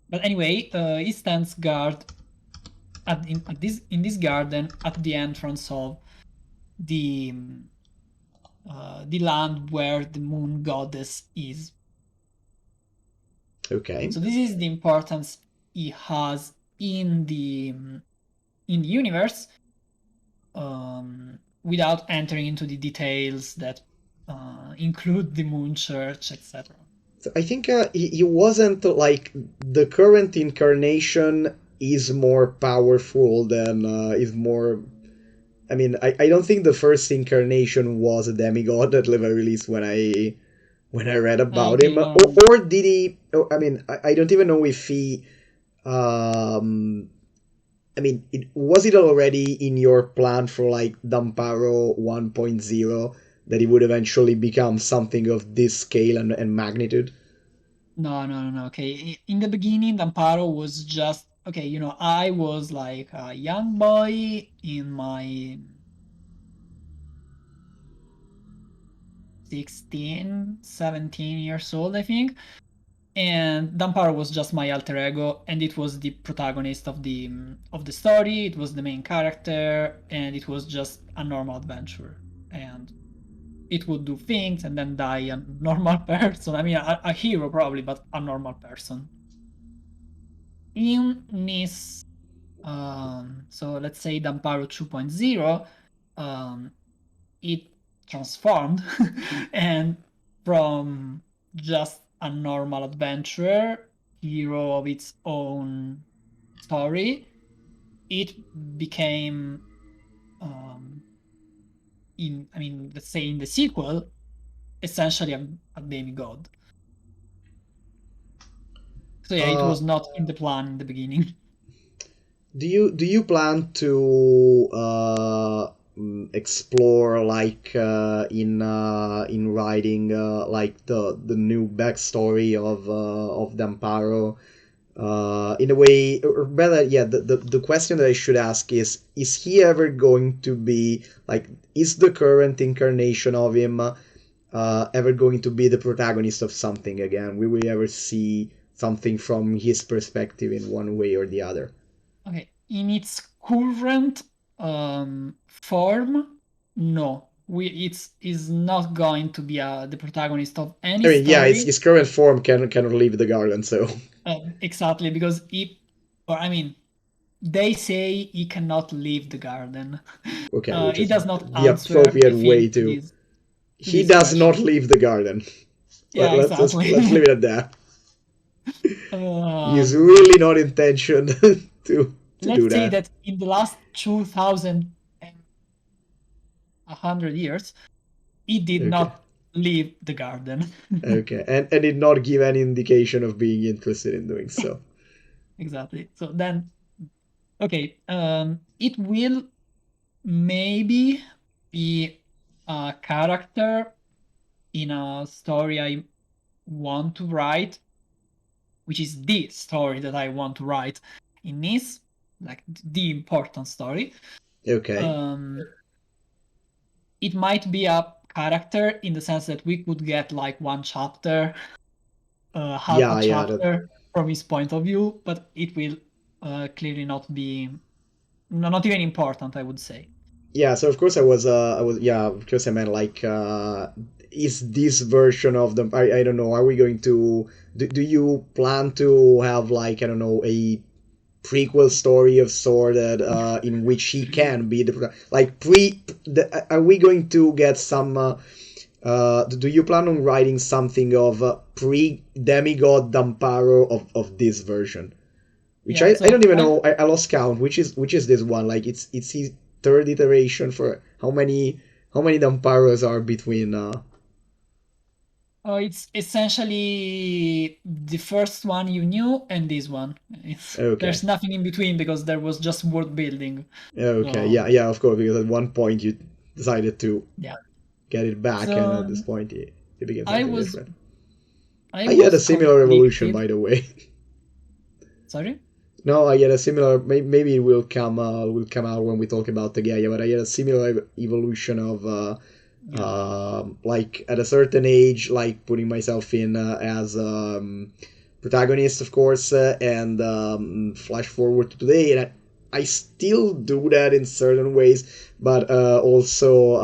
but anyway, he stands guard in this garden at the entrance of the the land where the moon goddess is. Okay. So this is the importance he has in the universe, without entering into the details that include the moon church, etc. So I think he wasn't like the current incarnation is more powerful than is more. I mean, I don't think the first incarnation was a demigod at the very least when I read about him, Okay, or, no, no, or did he? Oh, I mean, I don't even know if he. Um, I mean, was it already in your plan for like Damparo 1.0 that it would eventually become something of this scale and magnitude? no. Okay, in the beginning, Damparo was just okay. I was like a young boy in my 16, 17 years old, I think. And Damparo was just my alter ego, and it was the protagonist of the story. It was the main character, and it was just a normal adventure. And it would do things and then die a normal person. I mean, a hero probably, but a normal person. In this, so let's say Damparo 2.0, um, it transformed and from just a normal adventurer, hero of its own story, it became let's say in the sequel, essentially a demigod. So yeah, it Uh, was not in the plan in the beginning. do you plan to explore like in writing like the new backstory of Damparo in a way, or rather, yeah, the question that I should ask is he ever going to be like, is the current incarnation of him ever going to be the protagonist of something again? Will we ever see something from his perspective in one way or the other? Okay, in its current form, no, it's is not going to be the protagonist of any I mean, yeah, its story. his current form cannot leave the garden, so Exactly, because or I mean, they say he cannot leave the garden. Okay, which He is does not the answer, I appropriate way think, to. to He this does not question. leave the garden. Yeah, Let's leave exactly. it at that. He's um, really not intentioned to do let's say that. that in the last 2,000 and 100 years, he did Okay. not leave the garden. Okay. And did not give any indication of being interested in doing so. Exactly. So then, okay, it will maybe be a character in a story I want to write, which is the story that I want to write in this, like the important story. Okay. Um, it might be a character in the sense that we could get like one chapter, half a Yeah, that, chapter from his point of view, but it will clearly not be, not even important, I would say. yeah, so of course I was, yeah, of course I meant like, is this version of the, I don't know, are we going to, do you plan to have like, I don't know, a prequel story of sort that, in which he can be like are we going to get some, do you plan on writing something of, pre demigod Damparo of this version? Which Yeah, I don't so even know. I lost count. Which is this one? Like it's his third iteration for how many Damparos are between? it's essentially the first one you knew and this one. Okay, There's nothing in between because there was just world building. okay, So yeah, of course, because at one point you decided to yeah. get it back, and at this So point it became I something was different. I I had a was similar evolution, conflicted. by the way. Sorry? No, I had a similar. Maybe it will come out when we talk about the Gaia, but I had a similar evolution of, Yeah. like at a certain age, like putting myself in, as, protagonist, of course, and, flash forward to today, and I still do that in certain ways, but, also,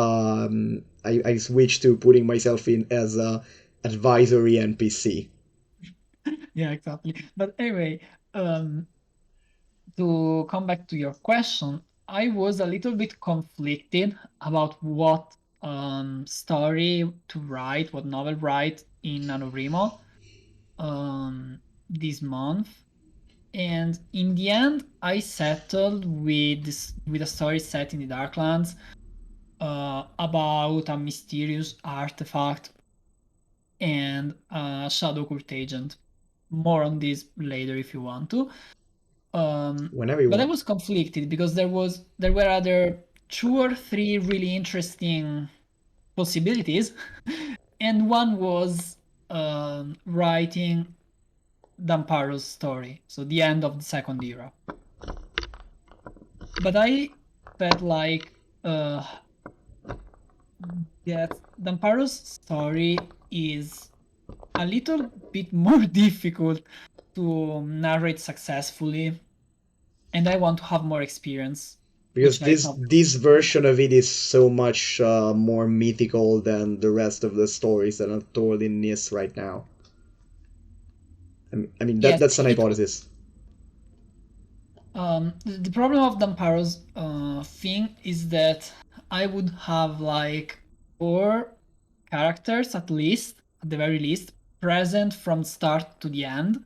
I switched to putting myself in as a advisory NPC. Yeah, exactly. But anyway, to come back to your question, I was a little bit conflicted about what story to write, what novel write in NaNoWriMo this month. And in the end, I settled with with a story set in the Darklands, about a mysterious artifact and a shadow cult agent. More on this later if you want to. Whenever you But I want. was conflicted because there were other two or three really interesting possibilities, and one was writing Damparo's story, so the end of the Second Era. But I felt like that Damparo's story is a little bit more difficult to narrate successfully, and I want to have more experience, Because which I have. this version of it is so much, more mythical than the rest of the stories that are told in Nis right now. I mean Yes, that's an it. hypothesis. The problem of Damparo's thing is that I would have like four characters at the very least, present from start to the end,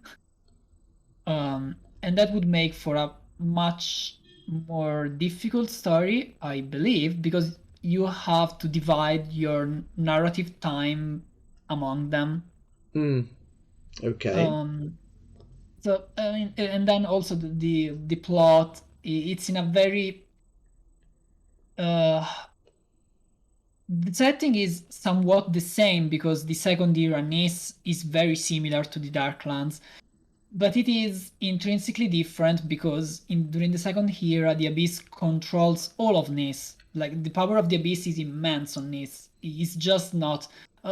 and that would make for a much more difficult story, I believe, because you have to divide your narrative time among them. Hmm. Okay. Um, so I mean, and then also the plot, it's in a very uh, the setting is somewhat the same because the second era Nis is very similar to the Darklands, but it is intrinsically different because during the second era the Abyss controls all of Nis. Like the power of the Abyss is immense on Nis. It's just not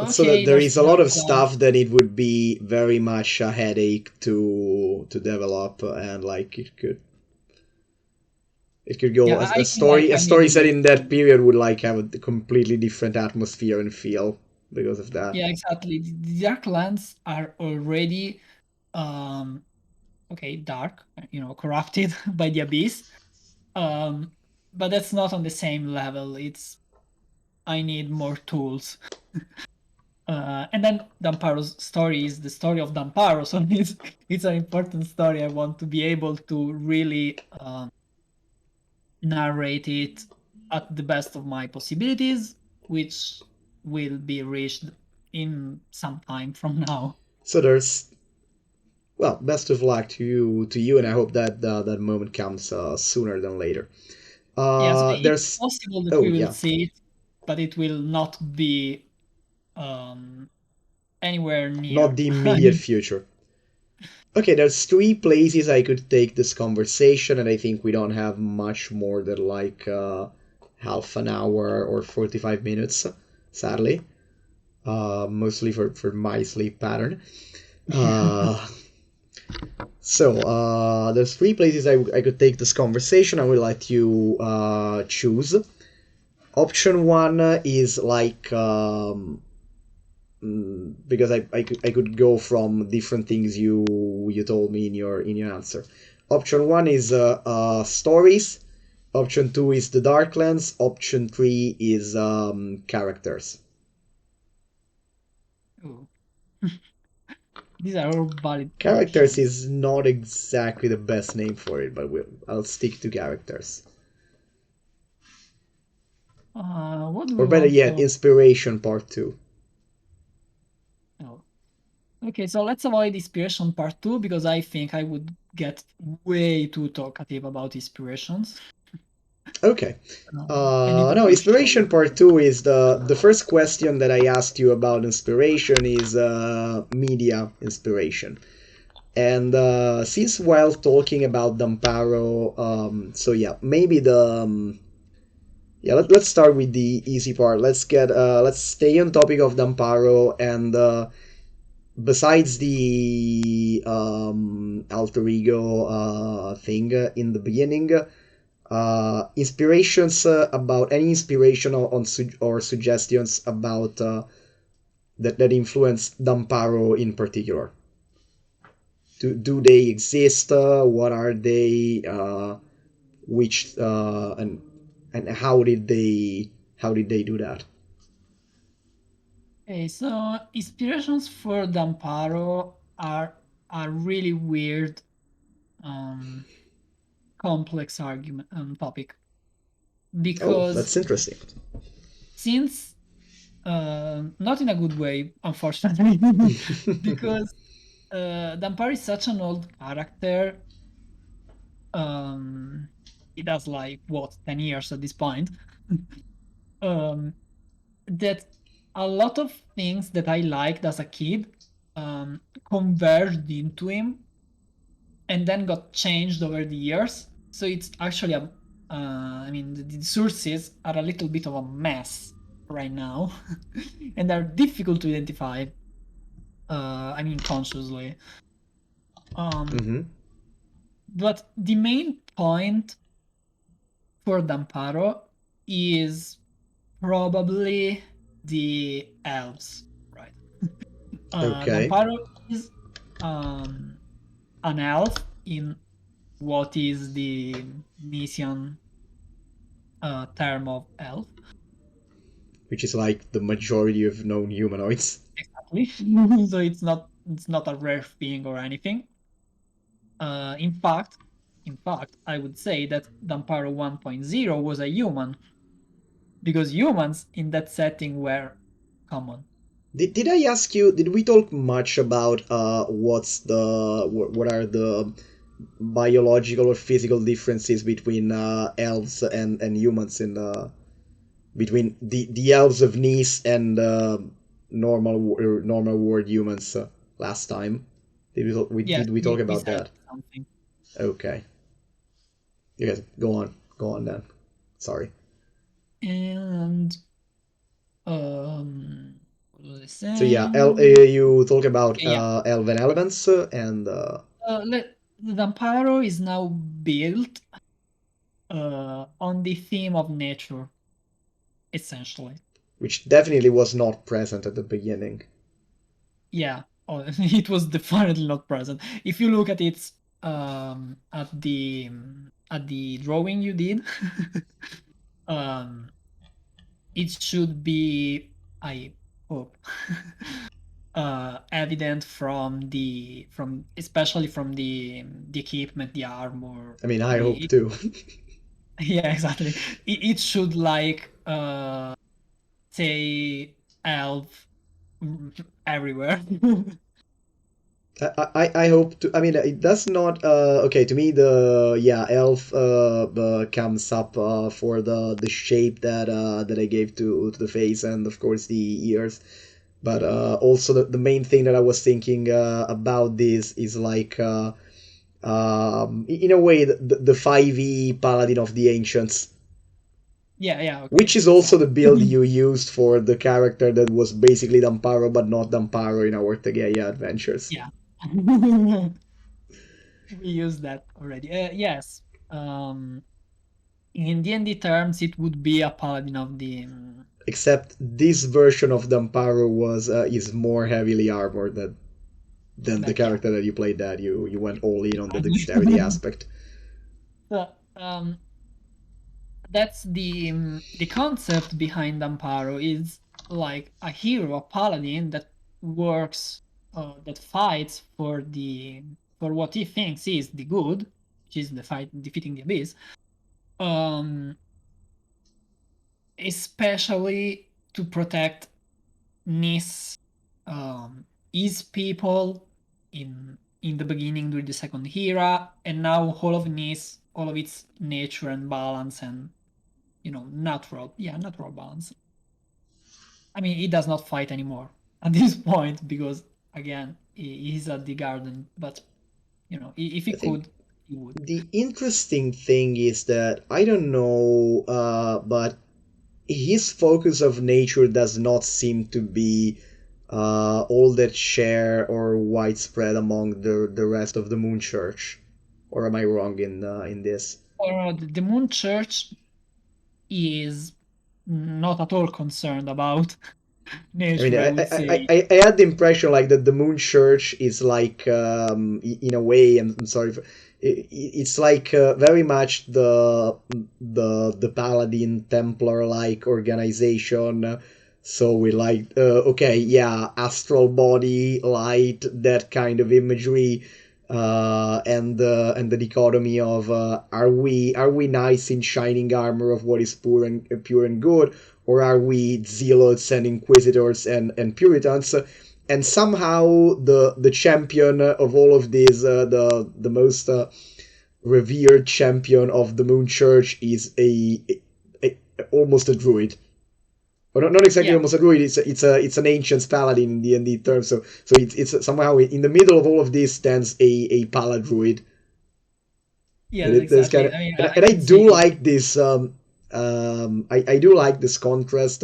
So that okay. there There's is the a lot of Darklands. stuff that it would be very much a headache to develop, and like it could go, Yeah, I feel like a I made story the set most. in that period would like have a completely different atmosphere and feel because of that. Yeah, exactly. The Darklands are already um, okay, dark, corrupted by the abyss. Um, but that's not on the same level. I need more tools. And then Damparo's story is the story of Damparo, so it's an important story. I want to be able to really narrate it at the best of my possibilities, which will be reached in some time from now. So there's, well, best of luck to you, and I hope that that moment comes sooner than later. Yes, it's There's, possible that oh we will yeah, see it, but it will not be um, anywhere not near. the I immediate mean, future. Okay, there's three places I could take this conversation, and I think we don't have much more than like half an hour or 45 minutes, sadly, mostly for my sleep pattern. yeah. Uh, there's three places I could take this conversation. I will let you choose. Option one is like because I could go from different things you told me in your answer. Option one is stories. Option two is the Darklands. Option three is characters. Ooh. These are all valid Characters options. is not exactly the best name for it, but I'll stick to characters. What do we Or better want yet, to? inspiration part two. Oh. Okay, so let's avoid inspiration part two because I think I would get way too talkative about inspirations, Okay. and it No, will inspiration show. part two is the first question that I asked you about inspiration is media inspiration. And since while talking about Damparo, so yeah, maybe let's start with the easy part. Let's stay on topic of Damparo and besides the alter ego thing in the beginning, inspirations about any inspiration or suggestions about that influenced Damparo in particular. Do they exist? What are they? Which and how did they do that? Okay, so inspirations for Damparo are really weird, um, complex argument topic Oh, because that's interesting. since not in a good way, unfortunately, because Damparo is such an old character. Um, it has like what 10 years at this point. um, that a lot of things that I liked as a kid converged into him and then got changed over the years. So it's actually I mean, the sources are a little bit of a mess right now, and they're difficult to identify. I mean, consciously. Um, Mm-hmm. but the main point for Damparo is probably the elves, right? Okay. Damparo is um, an elf in what is the Nisian term of elf. Which is like the majority of known humanoids. Exactly. So it's not a rare thing or anything. In fact, I would say that Damparo 1.0 was a human because humans in that setting were common. Did I ask you? Did we talk much about what are the biological or physical differences between elves and humans in the between the elves of Nice and normal world humans last time? Yes, Did we talk we about said that? something. Okay. You guys go on then. Sorry. And what was I So yeah, saying? you talk about Okay, yeah. elven elements and The Damparo is now built on the theme of nature, essentially. which definitely was not present at the beginning. Yeah, it was definitely not present. If you look at it, at the drawing you did, um, it should be, I hope, evident from especially from the equipment, the armor. I mean, I I mean, hope too. yeah, exactly. It should like say elf everywhere. I hope to. I mean, it does not. Okay, to me, the yeah elf comes up for the shape that I gave to the face and of course the ears. But also the main thing that I was thinking about this is like in a way the 5e paladin of the ancients, Yeah, which okay, is exactly. also the build you used for the character that was basically Damparo but not Damparo in our Tegeia adventures. Yeah. We used that already. Yes. Um, in D&D terms, it would be a paladin of the. Except this version of Damparo was is more heavily armored than the But yeah. character that you played. That you went all in on the dexterity aspect. So, that's the concept behind Damparo is like a hero, a paladin that works, that fights for what he thinks is the good, which is the fight defeating the abyss. Um, Especially to protect Nis, his people in the beginning during the second era, and now all of Nis, all of its nature and balance and natural balance. I mean, he does not fight anymore at this point because again he's at the garden, but if he I think could, he would. the interesting thing is that I don't know, but his focus of nature does not seem to be all that share or widespread among the rest of the Moon Church. Or am I wrong in this? Or the Moon Church is not at all concerned about I mean, nature, I would say. I had the impression like that the Moon Church is like, in a way, I'm sorry, it's like very much the Paladin Templar like organization. So we like, okay, yeah, astral body, light, that kind of imagery, and the dichotomy of are we nice in shining armor of what is pure and good, or are we zealots and inquisitors and puritans? And somehow the champion of all of these, the most revered champion of the Moon Church is a almost a druid. Or not exactly Yeah, almost a druid. It's an ancient paladin in D&D terms. So it's somehow in the middle of all of this stands a paladruid. And yes, there's kind exactly. of I mean, I and I can do see. like this. I do like this contrast,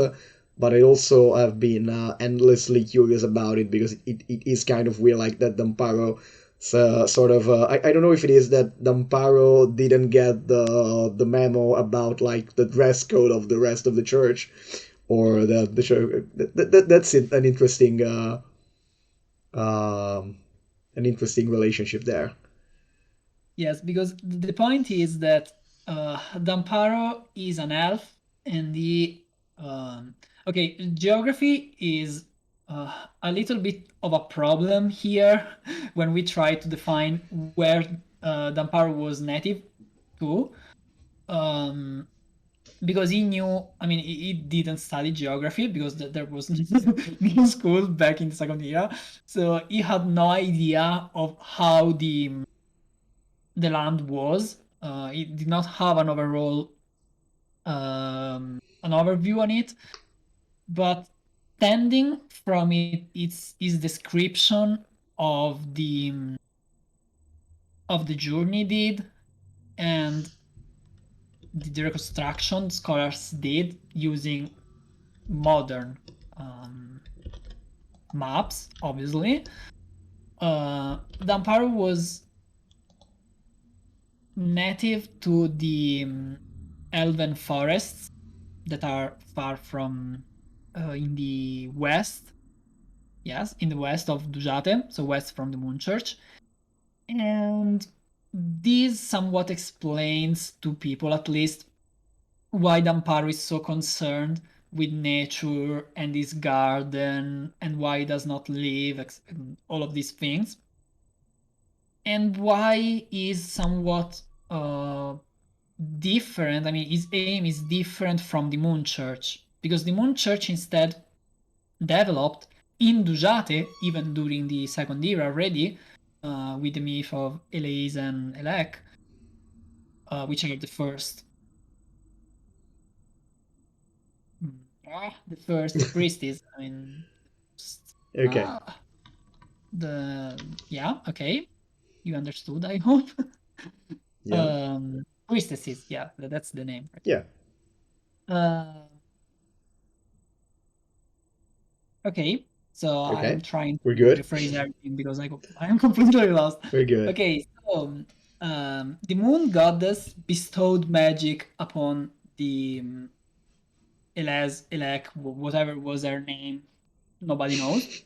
but I also have been endlessly curious about it because it is kind of weird, like that Damparo. So sort of, I don't know if it is that Damparo didn't get the memo about like the dress code of the rest of the church, or the church. That's it, um, an interesting relationship there. Yes, because the point is that Damparo is an elf, and the okay, geography is a little bit of a problem here when we try to define where Damparo was native to, um, because he knew. I mean, he didn't study geography because there was no school back in the second era, so he had no idea of how the land was. It did not have an overall an overview on it, but tending from its description of the journey did, and the reconstruction scholars did using modern maps, obviously. Damparo was native to the elven forests that are far from in the west. Yes, in the west of Dujate, so west from the Moon Church. And this somewhat explains to people, at least, why Damparo is so concerned with nature and his garden, and why he does not live, all of these things, and why is somewhat different. I mean, his aim is different from the Moon Church, because the Moon Church instead developed in Dujate, even during the Second Era already, with the myth of Elise and Elec, which are the first priestess. I mean, Okay. Okay, you understood, I hope. Yeah. Priestesses, yeah, that's the name. Yeah. Okay, so I'm Okay. trying We're to good. rephrase everything because I'm completely lost. We're good. Okay, so the moon goddess bestowed magic upon the Elec, whatever was her name, nobody knows,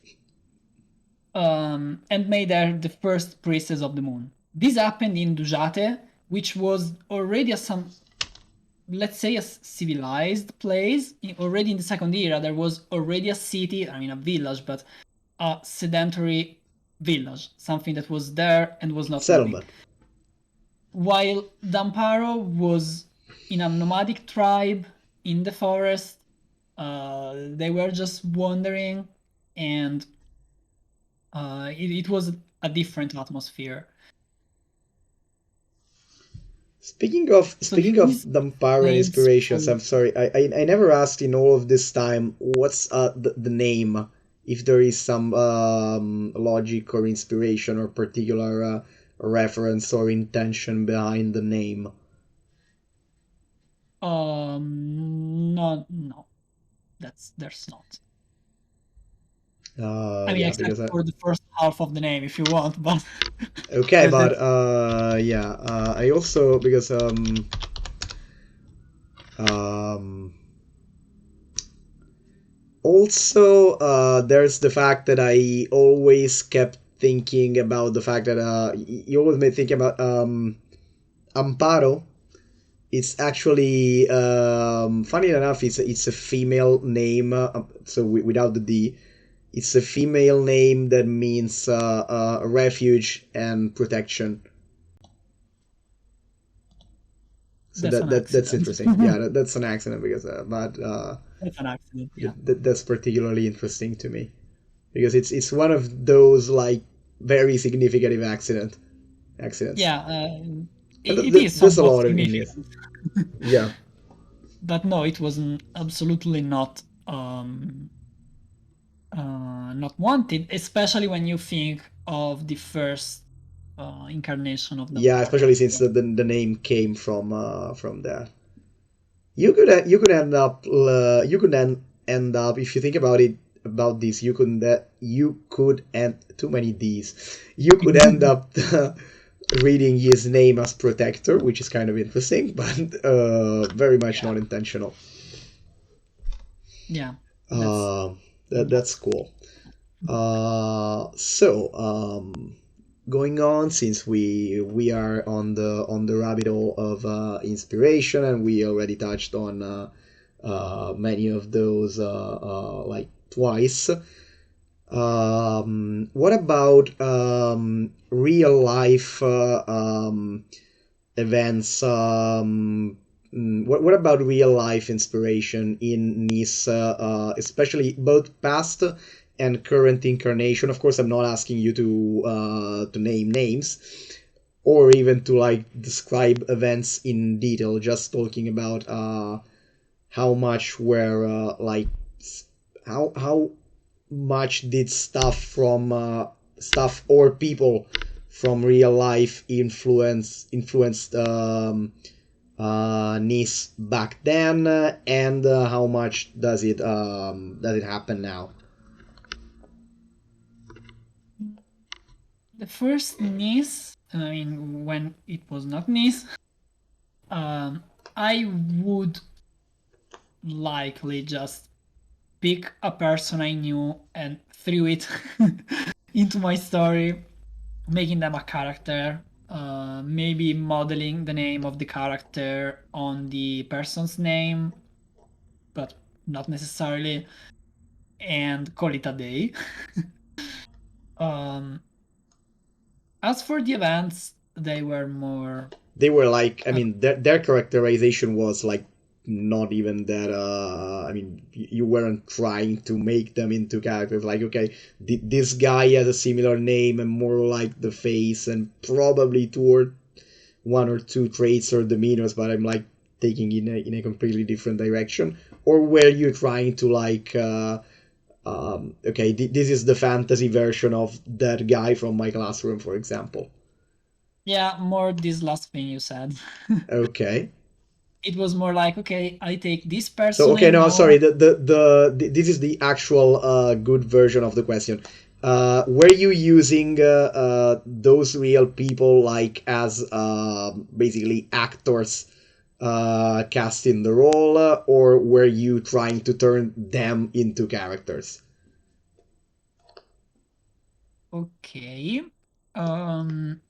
and made her the first priestess of the moon. This happened in Dujate, which was already let's say a civilized place. Already in the Second Era, there was already a city, I mean a village, but a sedentary village, something that was there and was not moving. Settlement. While Damparo was in a nomadic tribe in the forest, they were just wandering, and it was a different atmosphere. So Speaking of this Damparo and explains inspirations, for I'm sorry, I never asked in all of this time what's the name, if there is some logic or inspiration or particular reference or intention behind the name. no, there's not. I mean, Yeah, except because for the first half of the name, if you want, but okay, that, but that's yeah, I also because um also there's the fact that I always kept thinking about the fact that you always made think about Amparo. It's actually funny enough, it's a female name, so without the D. It's a female name that means refuge and protection. So that's an that's accident. interesting. Yeah, that's an accident because but That's an accident, yeah. that's particularly interesting to me because it's one of those like very significant accidents, Yeah, and it is there's a somewhat lot in this. significant. Yeah, But no, it was absolutely not wanted, especially when you think of the first incarnation of yeah, Damparo. especially since the name came from that. You could end up you could end up if you think about it about this you could end too many D's. You could end up reading his name as protector, which is kind of interesting, but very much Yeah, not intentional. yeah, that's Uh, not. that's cool. So going on, since we are on the rabbit hole of inspiration, and we already touched on many of those like twice. What about real life events? What about real life inspiration in Nice, especially both past and current incarnation? Of course, I'm not asking you to name names or even to like describe events in detail. Just talking about how much were like how much did stuff or people from real life influenced Nice back then, and how much does it happen now? The first Nice, I mean, when it was not Nice, I would likely just pick a person I knew and threw it into my story, making them a character. maybe modeling the name of the character on the person's name, but not necessarily, and call it a day. um, as for the events, they were more. They were like, I Uh, mean, their characterization was like not even that. I mean, you weren't trying to make them into characters. Like, okay, this guy has a similar name and more like the face, and probably one or two traits or demeanors, but I'm like taking in a completely different direction. Or were you trying to like, okay, this is the fantasy version of that guy from my classroom, for example. yeah, more this last thing you said. Okay. It was more like, okay, I take this So person I okay, no, know. sorry. This is the actual good version of the question. Were you using those real people like as basically actors cast in the role, or were you trying to turn them into characters? Okay. Um,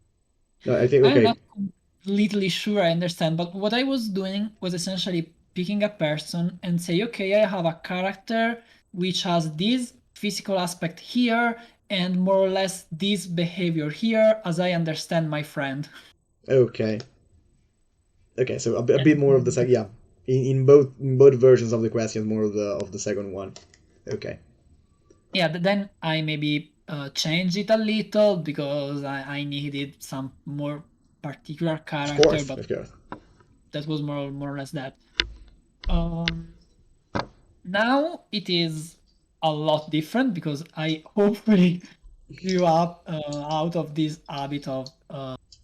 No, I think I'm okay, not completely sure I understand, but what I was doing was essentially picking a person and say, okay, I have a character which has this physical aspect here and more or less this behavior here as I understand my friend. okay, okay. So a bit more of the And second, yeah. In both versions of the question, more of the second one. Okay. yeah, then I maybe changed it a little because I needed some more particular Of character, course, but of course. that was more or less that. Um, Now it is a lot different because I hopefully grew up out of this habit of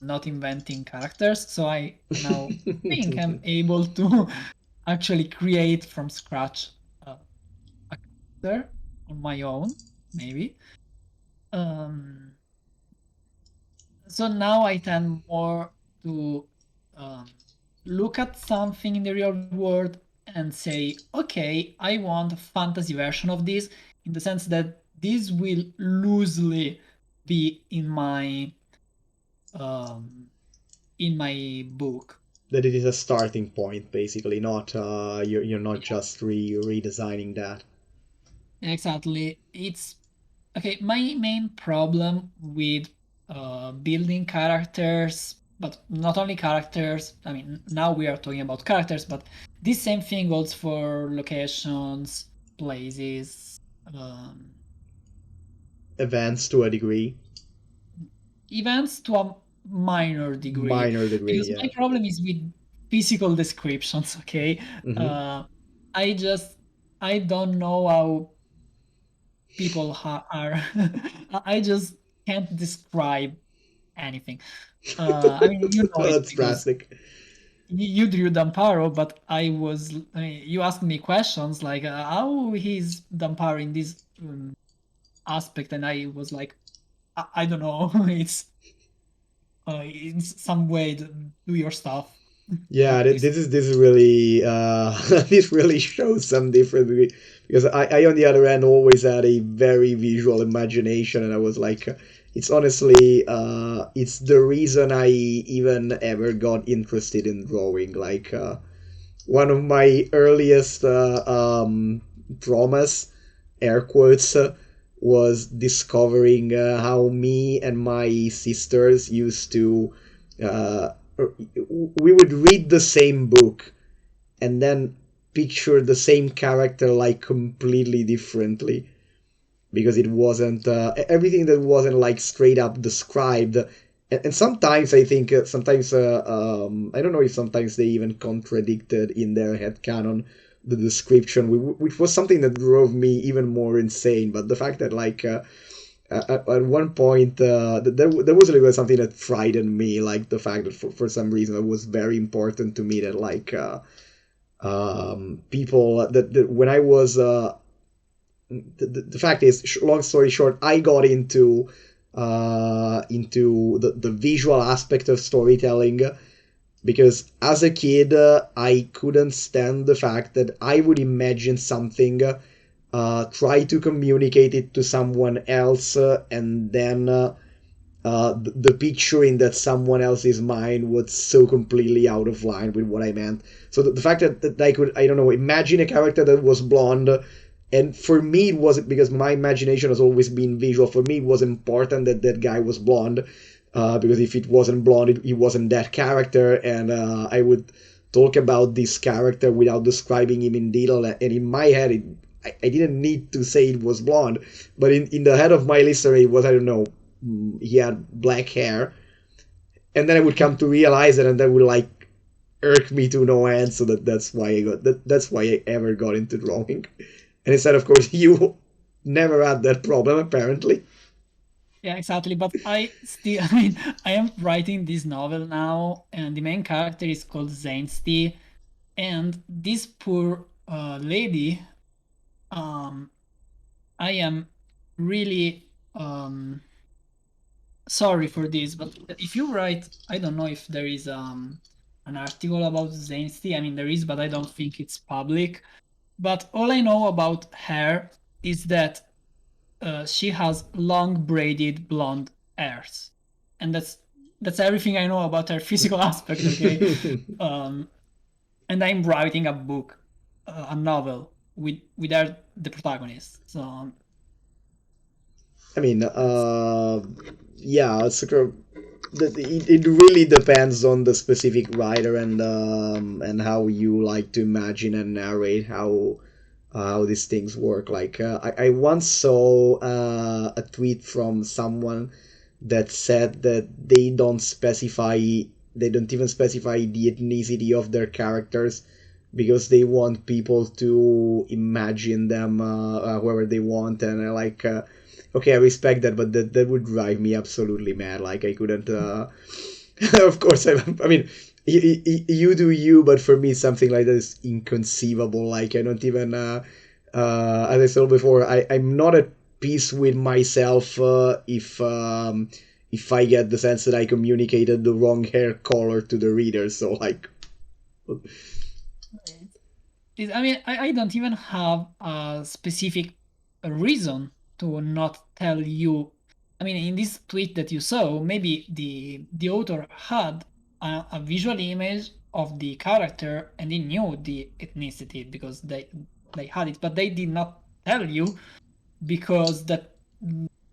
not inventing characters. So I now think I'm able to actually create from scratch a character on my own, maybe. Um, so now I tend more to um, look at something in the real world and say, okay, I want a fantasy version of this, in the sense that this will loosely be um, in my book. That it is a starting point, basically, not you're not Yeah, just redesigning that. exactly. It's okay. My main problem with building characters, but not only characters. I mean, now we are talking about characters, but this same thing goes for locations, places, um, Events to a degree, events to a minor degree. minor degree, Because yeah. my problem is with physical descriptions. Okay, Hmm. uh, I just I don't know how people are. I just can't describe anything. I mean, you know it That's because drastic. you drew Damparo, but I mean, you asked me questions like how he's Damparo in this aspect, and I was like, I don't know. It's in some way do your stuff. Yeah, Practice. this is really this really shows some difference because I on the other end always had a very visual imagination, and I was like, it's honestly it's the reason I even ever got interested in drawing. Like one of my earliest traumas, air quotes, was discovering how me and my sisters used to. Uh, we would read the same book and then picture the same character like completely differently because it wasn't everything that wasn't like straight up described, and sometimes I think sometimes I don't know if sometimes they even contradicted in their head canon the description, which was something that drove me even more insane. But the fact that like at one point there was a little something that frightened me, like the fact that for some reason it was very important to me that like people that when I was the fact is, long story short, I got into the visual aspect of storytelling because as a kid I couldn't stand the fact that I would imagine something, try to communicate it to someone else, and then the picture in that someone else's mind was so completely out of line with what I meant. So the fact that I could, I don't know, imagine a character that was blonde, and for me it wasn't, because my imagination has always been visual. For me, it was important that that guy was blonde, because if it wasn't blonde, it wasn't that character, and I would talk about this character without describing him in detail. And in my head, I didn't need to say it was blonde, but in the head of my listener, it was, I don't know, he had black hair, and then I would come to realize it, and that would like irk me to no end. So that's why I got that's why I ever got into drawing. And instead, of course, you never had that problem apparently. Yeah, exactly. But I still, I mean, I am writing this novel now, and the main character is called Zainsti, and this poor lady, um, I am really sorry for this, but if you write, I don't know if there is an article about Zainsti. I mean, there is, but I don't think it's public. But all I know about her is that she has long braided blonde hairs, and that's everything I know about her physical aspect. Okay, um, and I'm writing a book, a novel with her the protagonist. So I mean, that's yeah, it's like it really depends on the specific writer, and how you like to imagine and narrate how these things work. Like I once saw a tweet from someone that said that they don't even specify the ethnicity of their characters, because they want people to imagine them whoever they want. And I like okay, I respect that, but that would drive me absolutely mad. Like I couldn't of course I mean, you do you, but for me something like that is inconceivable. Like I don't even as I said before, I'm not at peace with myself if I get the sense that I communicated the wrong hair color to the reader. So like I mean, I don't even have a specific reason to not tell you. I mean, in this tweet that you saw, maybe the author had a visual image of the character and they knew the ethnicity because they had it, but they did not tell you because that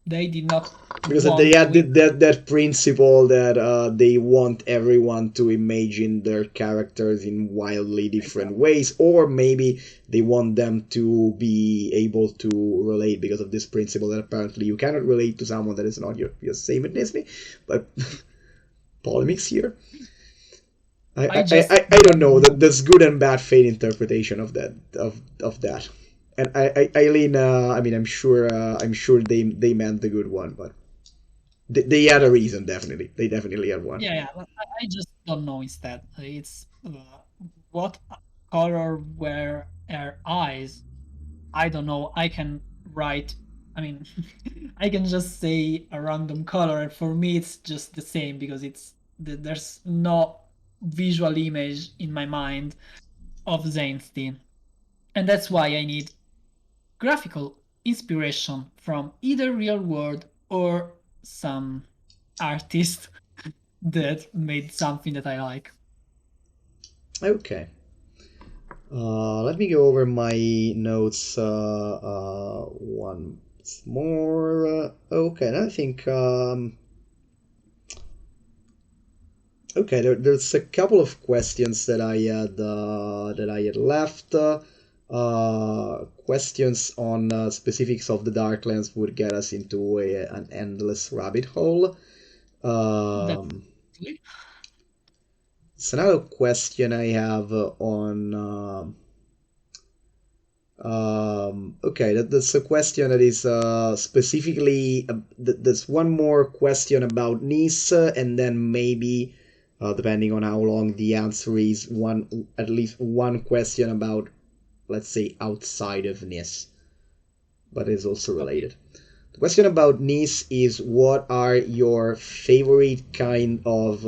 they did not because they want had to. that principle that they want everyone to imagine their characters in wildly different Exactly. ways, or maybe they want them to be able to relate because of this principle that apparently you cannot relate to someone that is not your same ethnicity. But polemics here. I just I don't don't know that know. there's good and bad faith interpretation of that. And Eileen, I mean, I'm sure they meant the good one, but they had a reason, definitely. They definitely had one. Yeah, yeah. But I just don't know instead. It's what color were her eyes? I don't know. I can write. I mean, I can just say a random color, and for me, it's just the same because there's no visual image in my mind of Zainstein, and that's why I need graphical inspiration from either real world or some artist that made something that I like. Okay. Let me go over my notes once more. Okay, and I think okay, there's a couple of questions that I had left. Questions on specifics of the Darklands would get us into an endless rabbit hole. That's Um, it's another question I have on. Okay, that's a question that is specifically. There's one more question about Nice, and then maybe, depending on how long the answer is, one at least one question about, let's say, outside of Nice, but is also okay. related. The question about Nice is, what are your favorite kind of,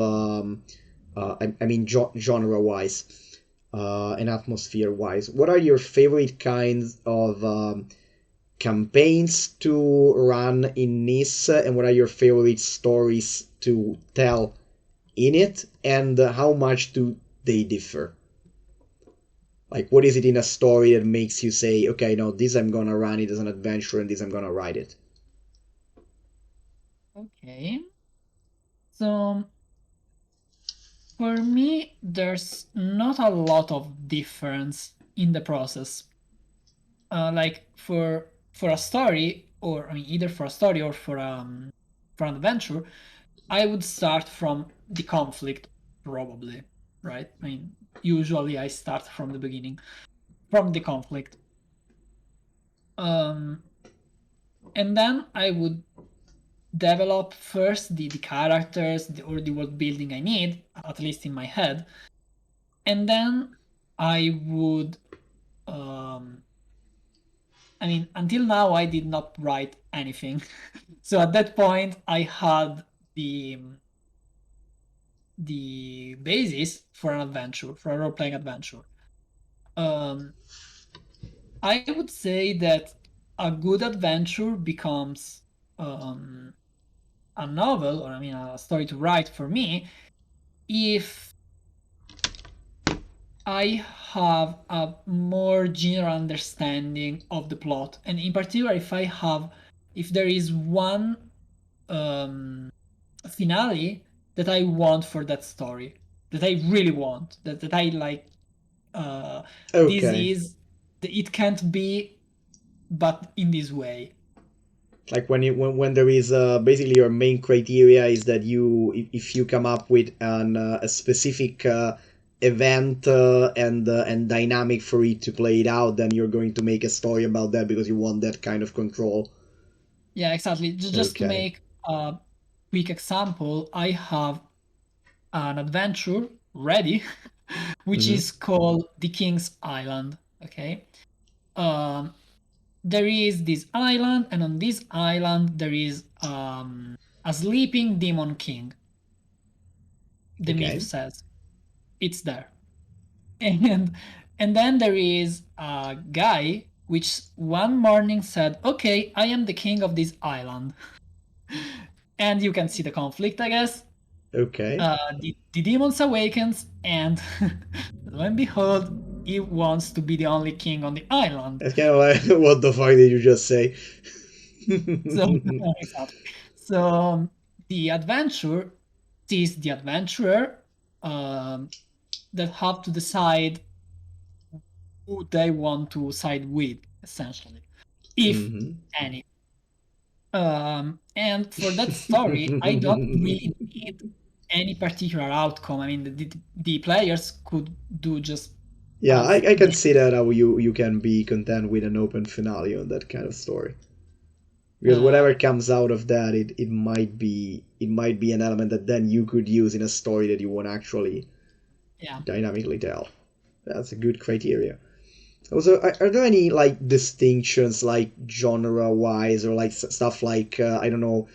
I mean, genre wise, and atmosphere wise? What are your favorite kinds of campaigns to run in Nice, and what are your favorite stories to tell in it, and how much do they differ? Like, what is it in a story that makes you say, okay, no, this I'm gonna run it as an adventure, and this I'm gonna write it? Okay. So for me, there's not a lot of difference in the process. Like for a story, or I mean, either for a story or for an adventure, I would start from the conflict, probably, right? I mean, usually I start from the beginning, from the conflict. Um, and then I would develop first the characters or the world building I need, at least in my head, and then I would. I mean, until now I did not write anything, so at that point I had the the basis for an adventure, for a role playing adventure. Um, I would say that a good adventure becomes um, a novel, or I mean, a story to write for me, if I have a more general understanding of the plot, and in particular, if there is one finale that I want for that story, that I really want, that I like. Uh, this Okay. is it can't be, but in this way. Like when there is basically your main criteria is that if you come up with a specific event and dynamic for it to play it out, then you're going to make a story about that because you want that kind of control. Yeah, exactly. Just to Okay. make a quick example, I have an adventure ready, which Mm-hmm. is called The King's Island. Okay. Um, there is this island, and on this island there is a sleeping demon king. The myth Okay. says it's there, and then there is a guy which one morning said, "Okay, I am the king of this island," and you can see the conflict, I guess. Okay. The demons awakens, and lo and behold, he wants to be the only king on the island. That's kind of like what the fuck did you just say? So exactly. So the adventure is the adventurer um, that have to decide who they want to side with, essentially, if Mm-hmm. any. And for that story, I don't really need any particular outcome. I mean, the players could do just Yeah, I, as I can they. see that how you can be content with an open finale on that kind of story. Because Uh, whatever comes out of that, it might be an element that then you could use in a story that you want to actually yeah. dynamically tell. That's a good criteria. Also, are there any like distinctions like genre wise or like stuff like I don't know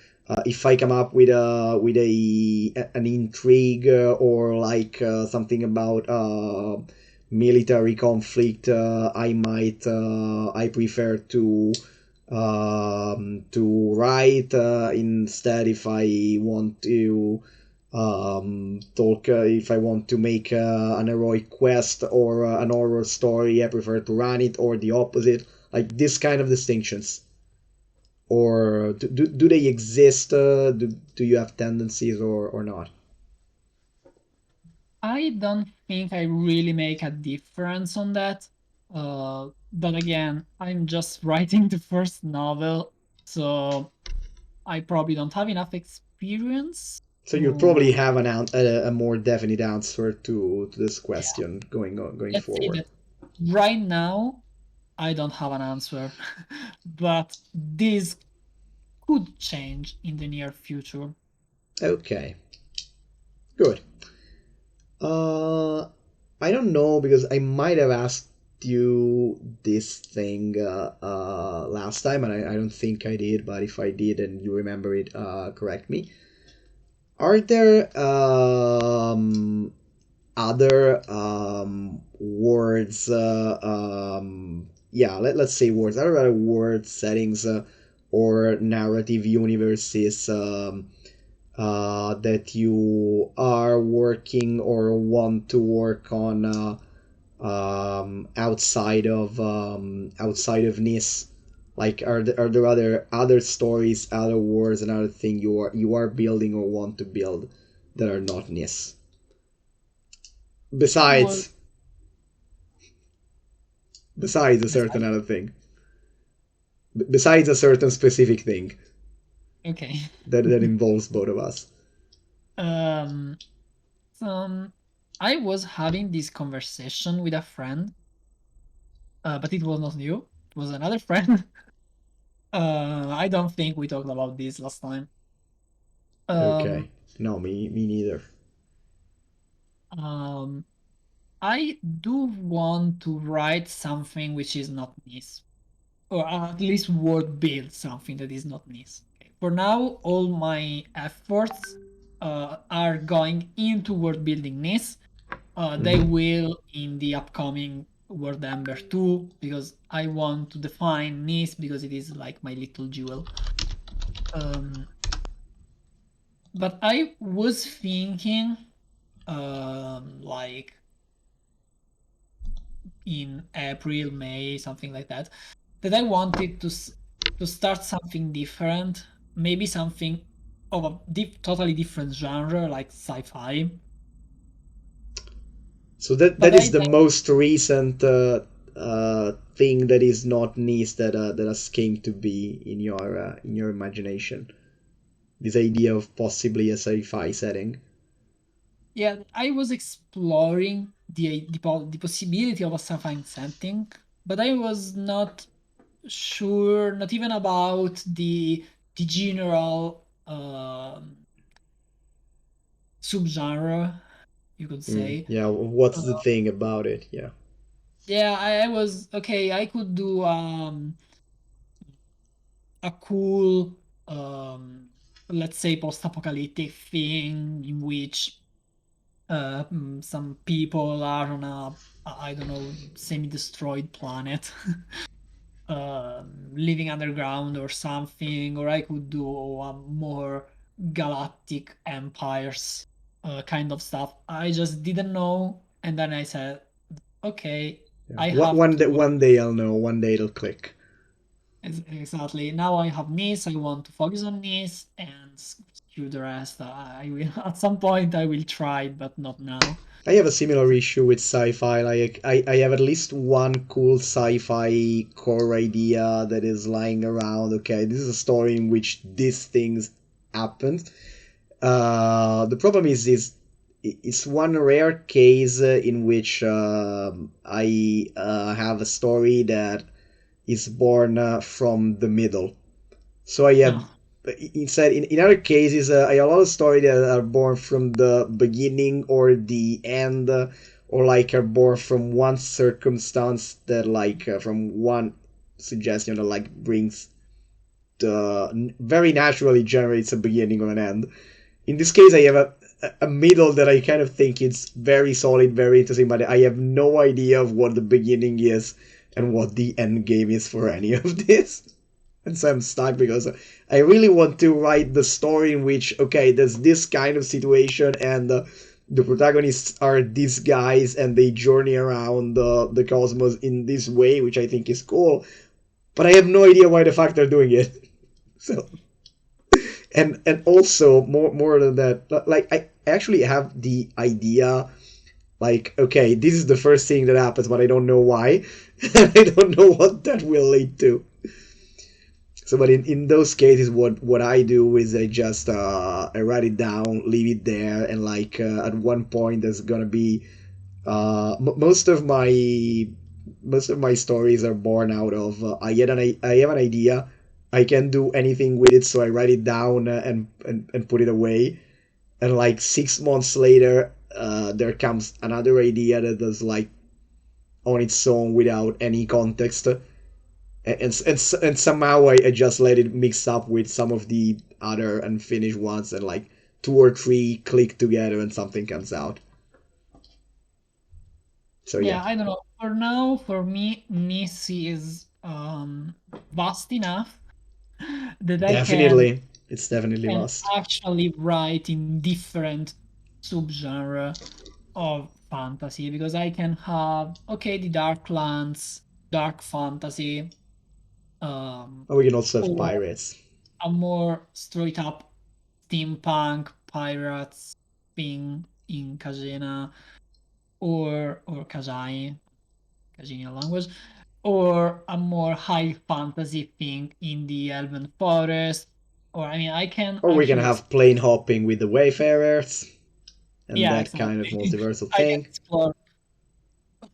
if I come up with an intrigue or like something about military conflict, I prefer to write instead if I want to talk if I want to make an heroic quest or an horror story, I prefer to run it, or the opposite. Like this kind of distinctions, or do they exist? Do you have tendencies or not? I don't think I really make a difference on that. But again, I'm just writing the first novel, so I probably don't have enough experience So you probably to. have a more definite answer to this Yeah, question going let's say forward. that right now I don't have an answer, but this could change in the near future. Okay, good. Uh, I don't know because I might have asked you this thing last time, and I don't think I did. But if I did and you remember it, correct me. Are there other words, yeah, let's say words. Are there other word settings or narrative universes that you are working or want to work on outside of Nis? Like, are there other stories, other worlds, and other thing you are building or want to build that are not Nis? Well, Besides besides a certain besides, other thing, besides a certain specific thing okay. that involves both of us. um, um, I was having this conversation with a friend, but it was not you. It was another friend. I don't think we talked about this last time. Um, Okay, no, me neither. um, I do want to write something which is not niche, or at least word build something that is not niche. Okay. For now, all my efforts are going into word building niche. They Hmm. will in the upcoming Word Ember 2 because I want to define niche because it is like my little jewel. Um, but I was thinking, like in April, May, something like that, that I wanted to start something different, maybe something of a totally different genre like sci-fi. So that But is I the most recent thing that is not Nice that has came to be in your imagination. This idea of possibly a sci-fi setting. Yeah, I was exploring the possibility of a sci-fi setting, but I was not sure, not even about the general subgenre, you could Mm, say. yeah, what's the Uh, thing about it? Yeah. yeah, I was okay. I could do a cool, let's say, post-apocalyptic thing in which some people are on a, I don't know, semi-destroyed planet, living underground or something, or I could do a more galactic empires kind of stuff. I just didn't know, and then I said, okay, Yeah. I have to. One day I'll know. One day it'll click. Exactly. Now I have Nice. I want to focus on Nice and screw the rest. I will at some point. I will try, but not now. I have a similar issue with sci-fi. Like I have at least one cool sci-fi core idea that is lying around. Okay, this is a story in which these things happened. The problem is it's one rare case in which I have a story that is born from the middle. So I have Oh, instead in other cases I have a lot of stories that are born from the beginning or the end, or like are born from one circumstance that like from one suggestion that like brings the very naturally generates a beginning or an end. In this case, I have a middle that I kind of think it's very solid, very interesting, but I have no idea of what the beginning is and what the end game is for any of this. And so I'm stuck because I really want to write the story in which, okay, there's this kind of situation and the protagonists are these guys and they journey around the cosmos in this way, which I think is cool, but I have no idea why the fuck they're doing it. So and also more than that, like I actually have the idea, like, okay, this is the first thing that happens, but I don't know why. And I don't know what that will lead to. So but in those cases what I do is I just I write it down, leave it there, and like at one point there's gonna be most of my stories are born out of I have an idea, I can do anything with it, so I write it down and put it away, and like 6 months later there comes another idea that is like on its own without any context, and somehow I just let it mix up with some of the other unfinished ones, and like two or three click together and something comes out. So yeah. yeah, I don't know. for now, for me, Nice is vast enough that I Definitely, it's definitely can vast. actually write in different subgenre of fantasy, because I can have, okay, the Darklands, dark fantasy, But we can also have or pirates. a more straight up steampunk pirates thing in Kajina, or Kajai, Kajinian language, or a more high fantasy thing in the Elven Forest. Or I mean, I can Or we can actually, have plane hopping with the Wayfarers and yeah, that kind of exactly. multiversal I can thing. explore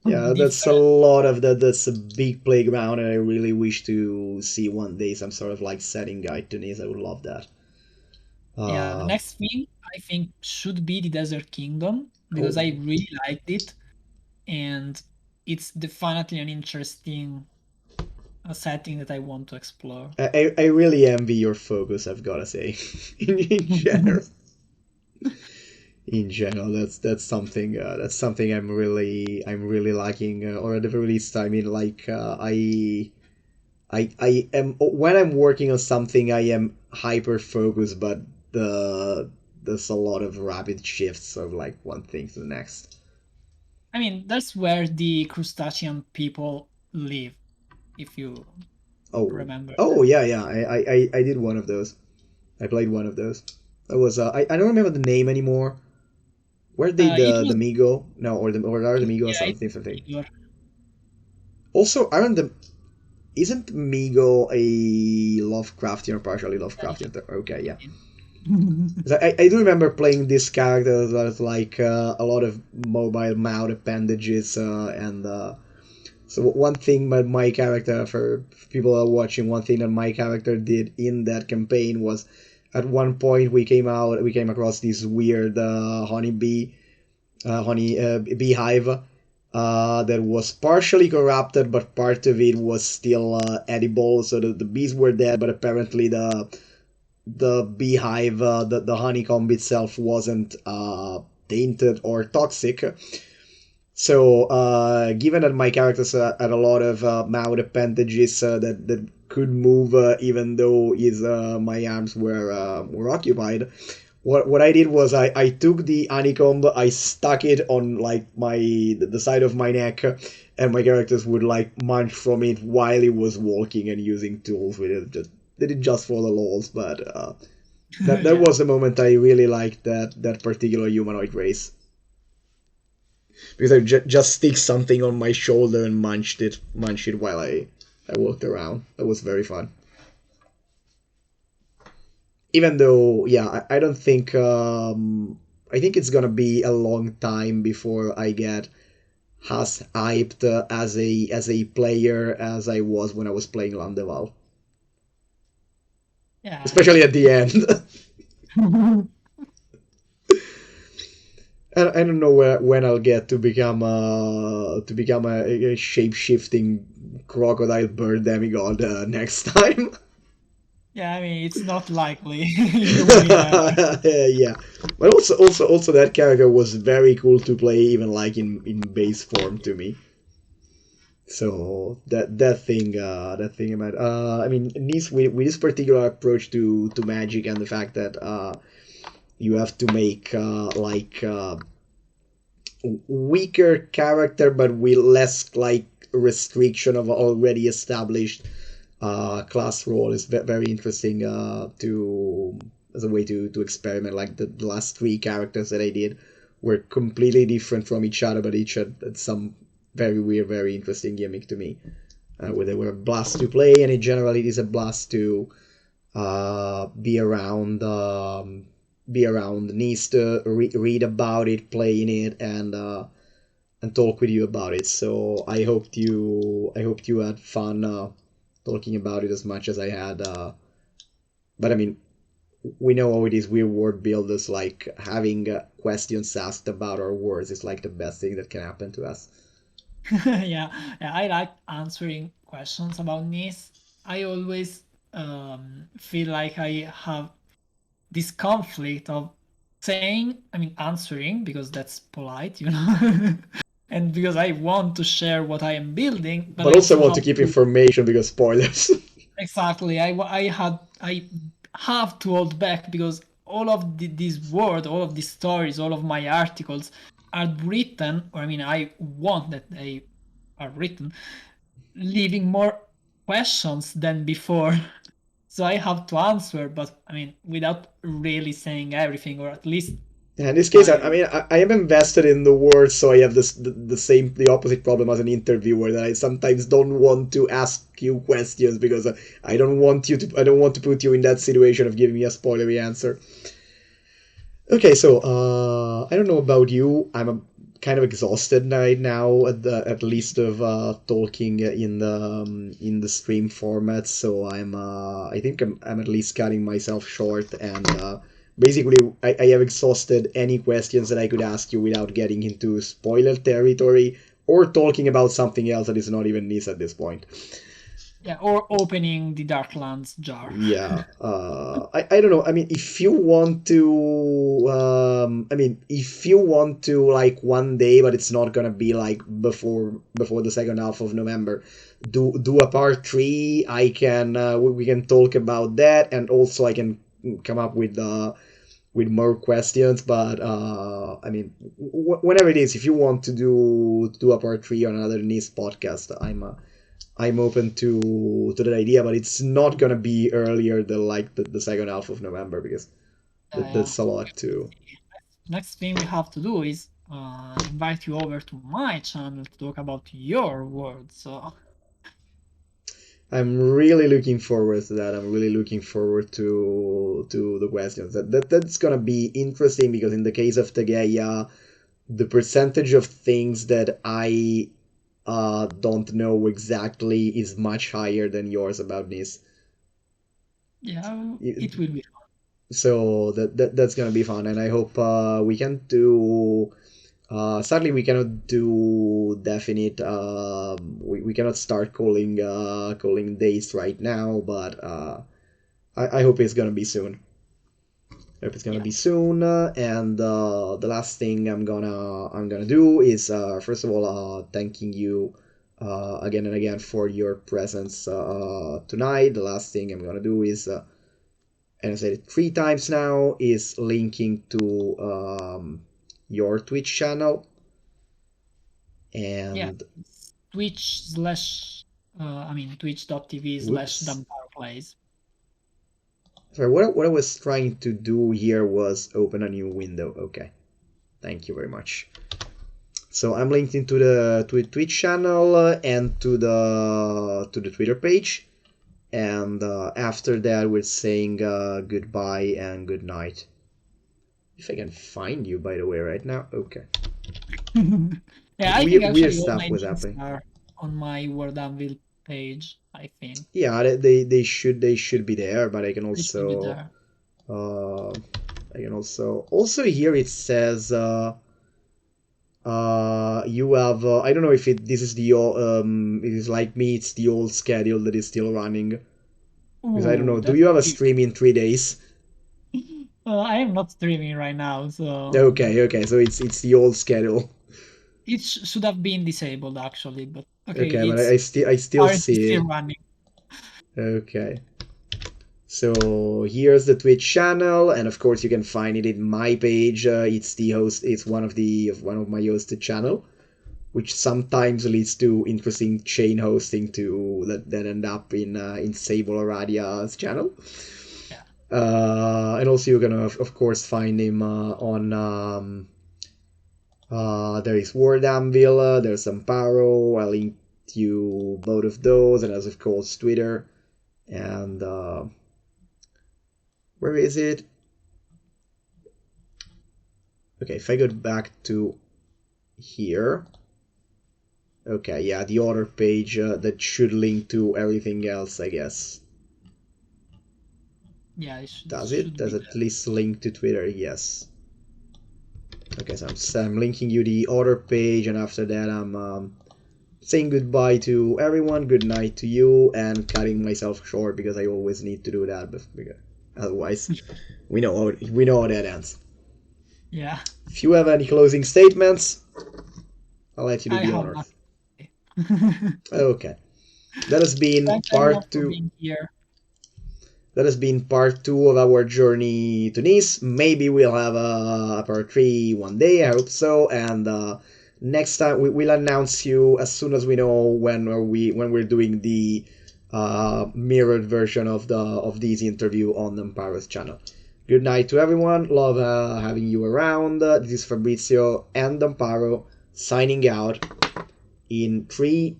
Yeah, that's a different. lot of that. That's a big playground, and I really wish to see one day some sort of like setting guide to this. I would love that. Yeah, the Uh, next thing I think should be the Desert Kingdom, because I oh, really liked it, and it's definitely an interesting setting that I want to explore. I really envy your focus. I've gotta say, in general. In general, that's something I'm really liking. Or at the very least, I mean, like I am when I'm working on something, I am hyper focused, but there's a lot of rapid shifts of like one thing to the next. I mean, that's where the crustacean people live, if you Oh, remember oh that. yeah, yeah. I did one of those. I played one of those. That was I don't remember the name anymore. Where did It the was, Migo? No, or are the Migo or yeah, it something was something. Igor. Also, aren't the isn't Migo a Lovecraftian or partially Lovecraftian? Okay, yeah. Yeah. 'Cause I do remember playing this character that has like a lot of mobile mouth appendages and so one thing that my character, for people who are watching, one thing that my character did in that campaign was at one point we came across this weird honey beehive that was partially corrupted, but part of it was still edible. So the bees were dead, but apparently the beehive, the honeycomb itself wasn't tainted or toxic. So, given that my characters had a lot of mouth appendages that could move, even though my arms were occupied, what I did was I took the honeycomb, I stuck it on like the side of my neck, and my characters would like munch from it while he was walking and using tools with it. Just did it just for the lols, but that Yeah. was the moment I really liked that particular humanoid race because I just stick something on my shoulder and munch it while I walked around. That was very fun. Even though, yeah, I don't think I think it's gonna be a long time before I get as hyped as a player as I was when I was playing Landeval, Yeah. especially at the end. I don't know when I'll get to become a shape shifting crocodile bird demigod next time. Yeah, I mean, it's not likely you will be there. Yeah, but also that character was very cool to play, even like in base form to me. So that thing about I mean this with this particular approach to magic and the fact that you have to make like weaker character but with less like restriction of already established class role is very interesting to as a way to experiment. Like the last three characters that I did were completely different from each other, but each had some very weird, very interesting gimmick to me. Where they were a blast to play, and in general, it is a blast to be around. Be around. Needs to read about it, play in it, and talk with you about it. So I hoped you had fun talking about it as much as I had. But I mean, we know how it is. We're word builders. Like having questions asked about our words is like the best thing that can happen to us. Yeah, yeah, I like answering questions about Nice. I always feel like I have this conflict of saying, I mean, answering, because that's polite, and because I want to share what I am building, but But I also also want to have keep to information because spoilers. exactly. I have to hold back because all of this word, all of these stories, all of my articles are written, or I mean, I want that they are written, leaving more questions than before. So I have to answer, but I mean, without really saying everything, or at least Yeah, in this case, my I am invested in the words, so I have the opposite problem as an interviewer that I sometimes don't want to ask you questions because I don't want to put you in that situation of giving me a spoilery answer. Okay, so I don't know about you. Kind of exhausted right now at least of talking in the stream format. So I think I'm at least cutting myself short and basically I have exhausted any questions that I could ask you without getting into spoiler territory or talking about something else that is not even this at this point. yeah, or opening the Darklands jar. Yeah, I don't know. I mean, if you want to, if you want to like one day, but it's not gonna be like before the second half of November, do a part 3. I can we can talk about that, and also I can come up with more questions. But I mean, whenever it is, if you want to do a part 3 on another niche podcast, I'm open to that idea, but it's not gonna be earlier than like the second half of November because Yeah. that's a lot too. Next thing we have to do is invite you over to my channel to talk about your world. So I'm really looking forward to that. I'm really looking forward to the questions. That's gonna be interesting because in the case of Tegeia, the percentage of things that I don't know exactly is much higher than yours about this. yeah, it will be So that's gonna be fun, and I hope we can do. Sadly, we cannot do definite. We cannot start calling dates right now, but I hope it's gonna be soon. I hope it's gonna yeah. be soon. And the last thing I'm gonna do is first of all thanking you again and again for your presence tonight. The last thing I'm gonna do is and I said it 3 times now, is linking to your Twitch channel. Yeah, And it's Twitch slash I mean twitch.tv slash whoops. Damparo plays. Sorry, what I was trying to do here was open a new window. Okay, thank you very much. So I'm linked into the Twitch channel and to the Twitter page. And after that, we're saying goodbye and good night. If I can find you, by the way, right now. Okay. Yeah, I think Weird actually all stuff my was links happening. are on my Word Anvil page, I think. Yeah, they should be there, but They should be also there. uh, I can also here it says you have I don't know if this is it is like me, it's the old schedule that is still running because I don't Ooh, know, do that's you have a weird. stream in 3 days? I am not streaming right now, so Okay, so it's the old schedule. it should have been disabled actually, but okay, Okay, but it's I still currently see still it. running. Okay. So here's the Twitch channel, and of course you can find it in my page. It's the host. It's one of my hosted channel, which sometimes leads to interesting chain hosting to that end up in Sable Aradia's channel. Yeah. And also you're gonna of course find him on there is Word Anvil, there's Damparo. I linked you both of those, and as of course Twitter and where is it? Okay, if I go back to here, okay, yeah, the other page that should link to everything else, I guess. Yeah, Does it? should Does be it at there. least link to Twitter? Yes. Okay, so I'm linking you the other page, and after that I'm saying goodbye to everyone, good night to you, and cutting myself short because I always need to do that, because otherwise we know how that ends. Yeah. If you have any closing statements, I'll let you do I the have honors. nothing. Okay. That has been Thanks everyone part for two. being here. That has been part two of our journey to Nice. Maybe we'll have a part three one day. I hope so. And next time we'll announce you as soon as we know when we're doing the mirrored version of this interview on Damparo's channel. Good night to everyone. Love having you around. This is Fabrizio and Damparo signing out in 3,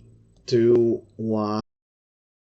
2, 1.